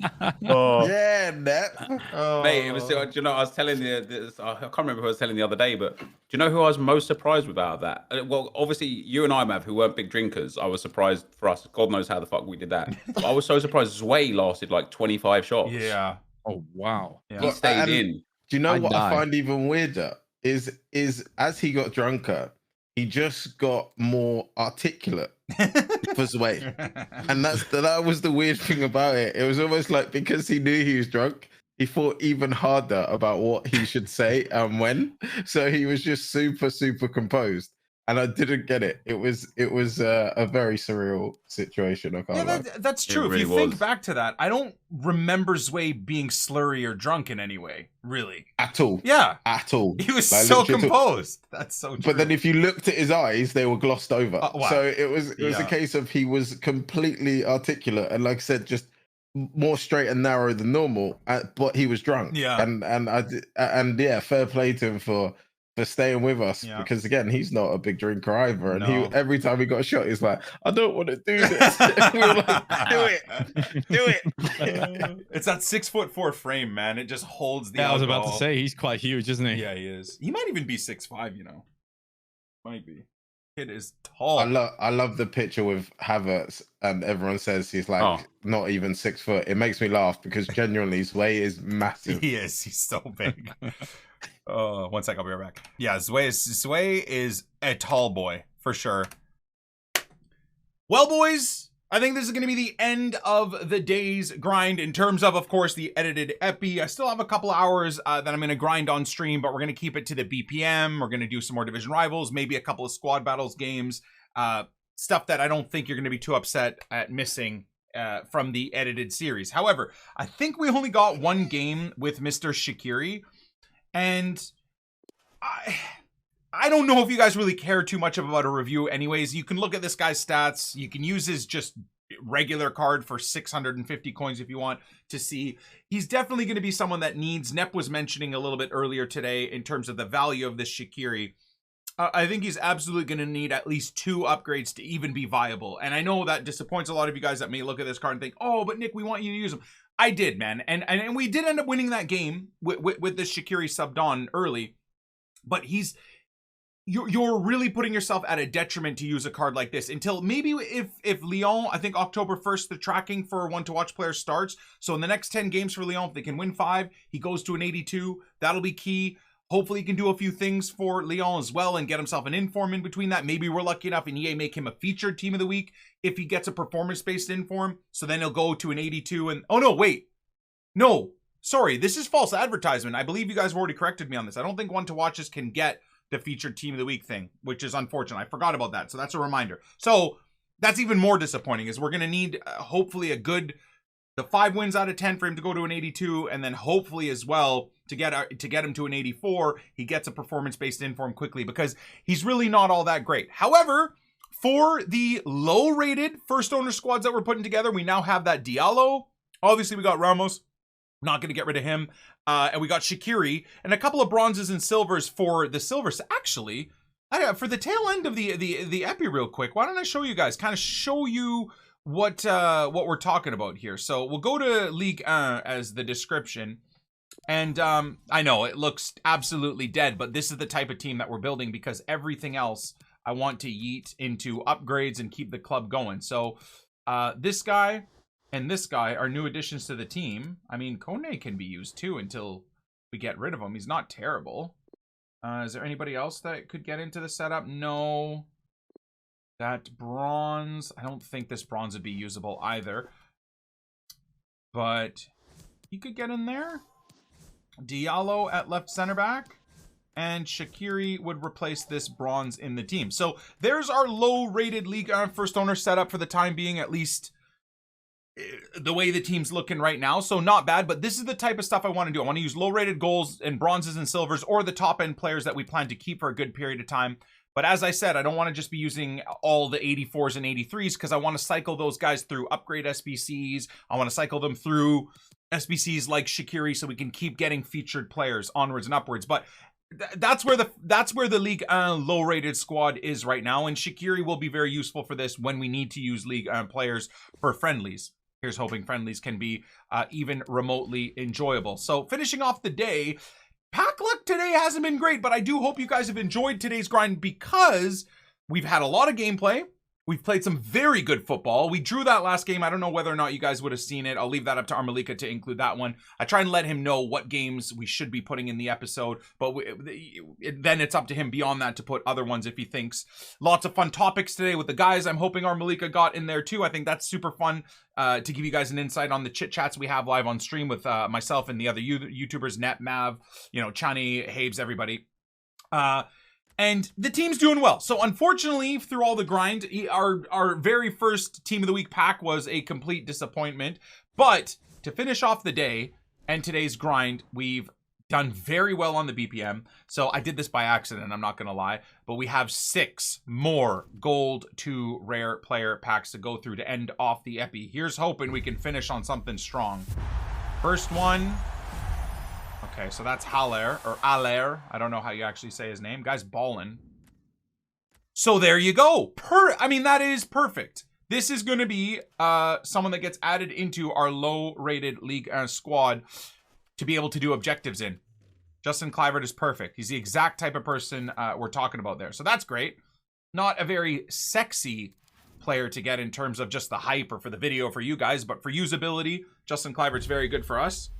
C: Oh.
G: Yeah, Nep.
A: Oh.
C: Mate, it was. Do you know? I was telling this. I can't remember who I was telling the other day, but do you know who I was most surprised with out of that? Well, obviously you and I, Mav, who weren't big drinkers, I was surprised for us. God knows how the fuck we did that. But I was so surprised. Zway lasted like 25 shots.
A: Yeah.
B: Oh, wow.
A: Yeah.
C: He stayed
G: And
C: in.
G: Do you know
B: I
G: what
B: died.
G: I find even weirder? Is as he got drunker, he just got more articulate for Zway. And that was the weird thing about it. It was almost like because he knew he was drunk, he thought even harder about what he should say and when. So he was just super, super composed. And I didn't get it. It was a very surreal situation. I can't lie.
A: That's true.
C: It
A: If
C: really
A: you think
C: was.
A: back to that, I don't remember Zway being slurry or drunk in any way, really.
G: At all.
A: Yeah.
G: At all.
A: He was
G: Like,
A: so
G: literally at all.
A: composed. That's so true.
G: But then if you looked at his eyes, they were glossed over.
A: Wow.
G: So it was a
A: Yeah.
G: case of he was completely articulate and, like I said, just more straight and narrow than normal. But he was drunk.
A: Yeah.
G: And yeah, fair play to him for staying with us,
A: Yeah.
G: because again, he's not a big drinker either. And
A: No.
G: he every time he got a shot, he's like, I don't want to do this. We were like, do it.
A: It's that 6'4" frame, man. It just holds the
B: Yeah, I was about to
A: alcohol.
B: say, he's quite huge, isn't he?
A: Yeah, he is. He might even be 6'5", you know. Might be. Kid is tall.
G: I love the picture with Havertz, and everyone says he's like
C: Oh.
G: not even 6 foot. It makes me laugh because genuinely his weight is massive.
A: He is. He's so big. Oh, 1 sec. I'll be right back. Yeah, Zway is a tall boy for sure. Well, boys, I think this is going to be the end of the day's grind in terms of course, the edited epi. I still have a couple hours that I'm going to grind on stream, but we're going to keep it to the BPM. We're going to do some more Division Rivals, maybe a couple of Squad Battles games, stuff that I don't think you're going to be too upset at missing from the edited series. However, I think we only got one game with Mr. Shaqiri, and I don't know if you guys really care too much about a review anyways. You can look at this guy's stats. You can use his just regular card for 650 coins if you want to see. He's definitely going to be someone that needs, Nep was mentioning a little bit earlier today in terms of the value of this Shaqiri. I think he's absolutely going to need at least 2 upgrades to even be viable. And I know that disappoints a lot of you guys that may look at this card and think, oh, but Nick, we want you to use him. I did, man. And we did end up winning that game with this Shaqiri subbed on early. But you're really putting yourself at a detriment to use a card like this until maybe if Lyon, I think October 1st, the tracking for one to watch players starts. So in the next 10 games for Lyon, if they can win 5, he goes to an 82. That'll be key. Hopefully he can do a few things for Lyon as well and get himself an inform in between that. Maybe we're lucky enough and EA make him a featured team of the week if he gets a performance-based inform. So then he'll go to an 82 and, oh no, wait. No, sorry, this is false advertisement. I believe you guys have already corrected me on this. I don't think one to watches can get the featured team of the week thing, which is unfortunate. I forgot about that. So that's a reminder. So that's even more disappointing is we're going to need hopefully the 5 wins out of 10 for him to go to an 82. And then hopefully as well to get him to an 84, he gets a performance-based inform quickly because he's really not all that great. However, for the low-rated first owner squads that we're putting together, we now have that Diallo. Obviously we got Ramos. Not going to get rid of him. And we got Shaqiri and a couple of bronzes and silvers for the silvers. Actually, for the tail end of the epi real quick, why don't I show you guys, kind of show you what we're talking about here. So we'll go to Ligue 1 as the description. And I know it looks absolutely dead, but this is the type of team that we're building because everything else I want to yeet into upgrades and keep the club going. So this guy and this guy are new additions to the team. I mean, Kone can be used too until we get rid of him. He's not terrible. Is there anybody else that could get into the setup? No. That bronze, I don't think this bronze would be usable either. But he could get in there. Diallo at left center back. And Shaqiri would replace this bronze in the team. So there's our low-rated League first owner setup for the time being, at least the way the team's looking right now. So not bad, but this is the type of stuff I want to do. I want to use low-rated goals and bronzes and silvers or the top-end players that we plan to keep for a good period of time. But as I said, I don't want to just be using all the 84s and 83s because I want to cycle those guys through upgrade SBCs. I want to cycle them through SBCs like Shaqiri so we can keep getting featured players onwards and upwards. But that's where the League low-rated squad is right now, and Shaqiri will be very useful for this when we need to use League players for friendlies. Here's hoping friendlies can be even remotely enjoyable. So finishing off the day, pack luck today hasn't been great, but I do hope you guys have enjoyed today's grind because we've had a lot of gameplay. We've played some very good football. We drew that last game. I don't know whether or not you guys would have seen it. I'll leave that up to Armalika to include that one. I try and let him know what games we should be putting in the episode, but then it's up to him beyond that to put other ones if he thinks. Lots of fun topics today with the guys. I'm hoping Armalika got in there too. I think that's super fun to give you guys an insight on the chit chats we have live on stream with myself and the other YouTubers, Net, Mav, Chani, Habes, everybody. And the team's doing well. So unfortunately, through all the grind, our very first Team of the Week pack was a complete disappointment. But to finish off the day and today's grind, we've done very well on the BPM. So I did this by accident, I'm not going to lie. But we have 6 more gold to rare player packs to go through to end off the epi. Here's hoping we can finish on something strong. First one. Okay, so that's Haller, or Aller. I don't know how you actually say his name. Guy's ballin'. So there you go. I mean, that is perfect. This is going to be someone that gets added into our low-rated league squad to be able to do objectives in. Justin Kluivert is perfect. He's the exact type of person we're talking about there. So that's great. Not a very sexy player to get in terms of just the hype or for the video for you guys, but for usability, Justin Kluivert's very good for us.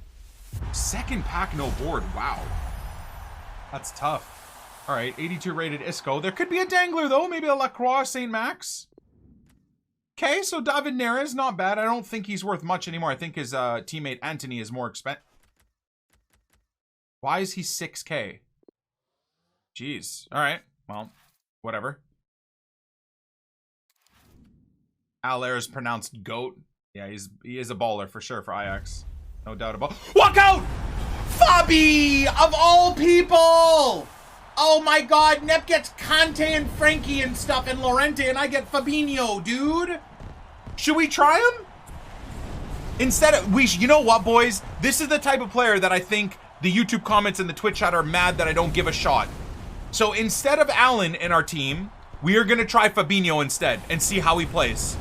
A: Second pack, no board. Wow. That's tough. All right, 82 rated Isco. There could be a dangler, though. Maybe a Lacroix St. Max. Okay, so David Neres, not bad. I don't think he's worth much anymore. I think his teammate Anthony is more expensive. Why is he 6K? Jeez. All right. Well, whatever. Aller is pronounced GOAT. Yeah, he is a baller for sure for Ajax. No doubt about. Walk out! Fabi! Of all people! Oh my god, Nep gets Kante and Frankie and stuff and Lorente, and I get Fabinho, dude. Should we try him? Instead of, you know what, boys? This is the type of player that I think the YouTube comments and the Twitch chat are mad that I don't give a shot. So instead of Allen in our team, we are going to try Fabinho instead and see how he plays.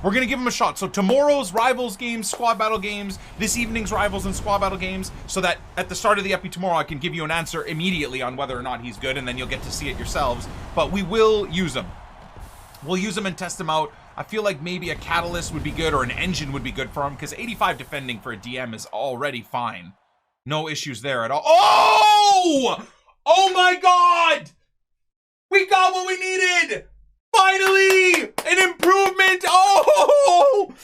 A: We're going to give him a shot. So tomorrow's Rivals games, Squad Battle games, this evening's Rivals and Squad Battle games, so that at the start of the epi tomorrow, I can give you an answer immediately on whether or not he's good, and then you'll get to see it yourselves. But we will use him. We'll use him and test him out. I feel like maybe a Catalyst would be good or an Engine would be good for him, because 85 defending for a DM is already fine. No issues there at all. Oh! Oh my god! We got what we needed! Finally! An improvement! Oh!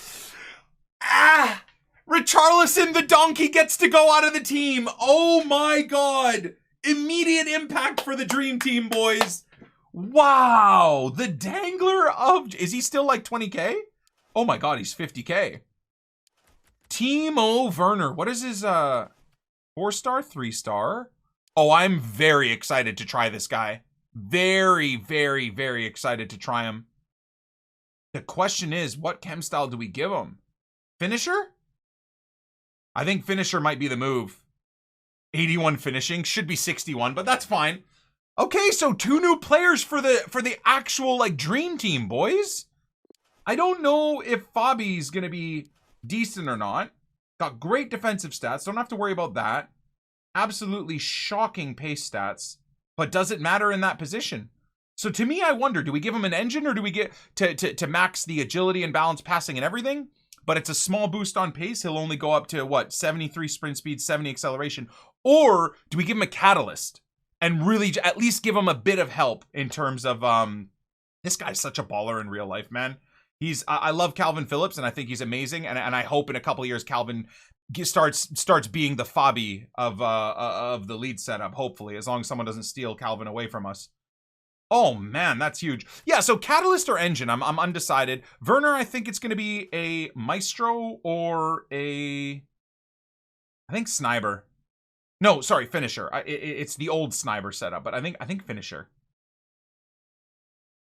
A: Ah! Richarlison the donkey gets to go out of the team. Oh my god! Immediate impact for the dream team, boys. Wow! The dangler of... Is he still like 20k? Oh my god, he's 50k. Timo Werner. What is his 4-star, 3-star? Oh, I'm very excited to try this guy. Very, very, very excited to try him. The question is, what chem style do we give him? Finisher? I think finisher might be the move. 81 finishing, should be 61, but that's fine. Okay, so 2 new players for the actual like dream team, boys. I don't know if Fabi's gonna be decent or not. Got great defensive stats, don't have to worry about that. Absolutely shocking pace stats. But does it matter in that position? So to me, I wonder, do we give him an engine or do we get to max the agility and balance passing and everything? But it's a small boost on pace. He'll only go up to, what, 73 sprint speed, 70 acceleration. Or do we give him a catalyst and really at least give him a bit of help in terms of, this guy's such a baller in real life, man. I love Calvin Phillips and I think he's amazing. And I hope in a couple of years, Calvin starts being the Fabi of the lead setup, hopefully, as long as someone doesn't steal Calvin away from us. Oh man, that's huge. Yeah, so catalyst or engine, I'm undecided. Werner, I think it's going to be a maestro or I think sniper. No, sorry, finisher. It's the old sniper setup, but I think finisher.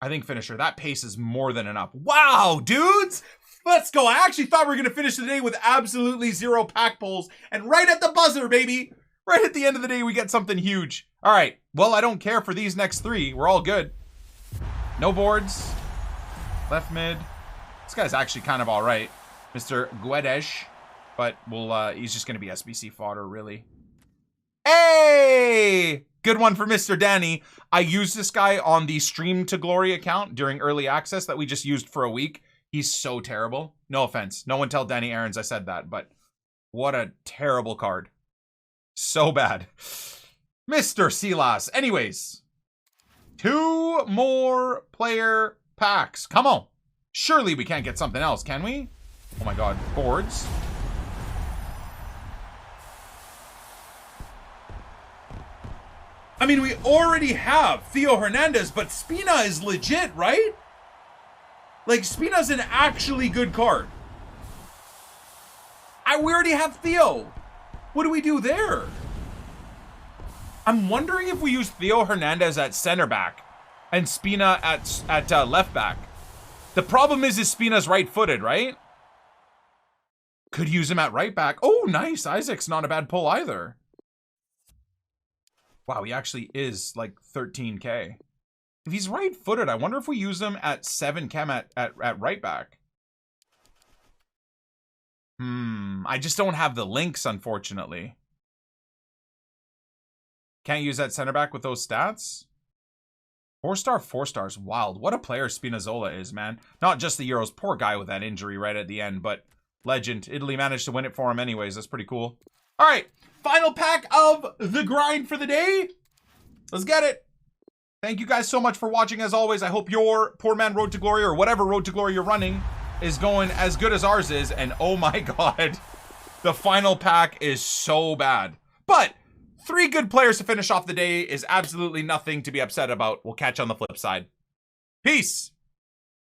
A: I think finisher. That pace is more than enough. Wow, dudes! Let's go. I actually thought we were going to finish the day with absolutely 0 pack pulls. And right at the buzzer, baby. Right at the end of the day, we get something huge. All right. Well, I don't care for these next 3. We're all good. No boards. Left mid. This guy's actually kind of all right. Mr. Guedes. But he's just going to be SBC fodder, really. Hey! Good one for Mr. Danny. I used this guy on the Stream to Glory account during early access that we just used for a week. He's so terrible. No offense. No one tell Danny Aarons I said that, but what a terrible card. So bad. Mr. Silas. Anyways, 2 more player packs. Come on. Surely we can't get something else, can we? Oh my god. Boards. I mean, we already have Theo Hernandez, but Spina is legit, right? Like, Spina's an actually good card. We already have Theo. What do we do there? I'm wondering if we use Theo Hernandez at center back and Spina at left back. The problem is Spina's right-footed, right? Could use him at right back. Oh, nice. Isaac's not a bad pull either. Wow, he actually is like 13k. If he's right-footed, I wonder if we use him at 7 chem at right back. I just don't have the links, unfortunately. Can't use that center back with those stats. 4-star, 4-star is wild. What a player Spinazzola is, man. Not just the Euros. Poor guy with that injury right at the end, but legend. Italy managed to win it for him anyways. That's pretty cool. All right, final pack of the grind for the day. Let's get it. Thank you guys so much for watching. As always, I hope your Poor Man Road to Glory or whatever Road to Glory you're running is going as good as ours is. And oh my god, the final pack is so bad. But 3 good players to finish off the day is absolutely nothing to be upset about. We'll catch you on the flip side. Peace.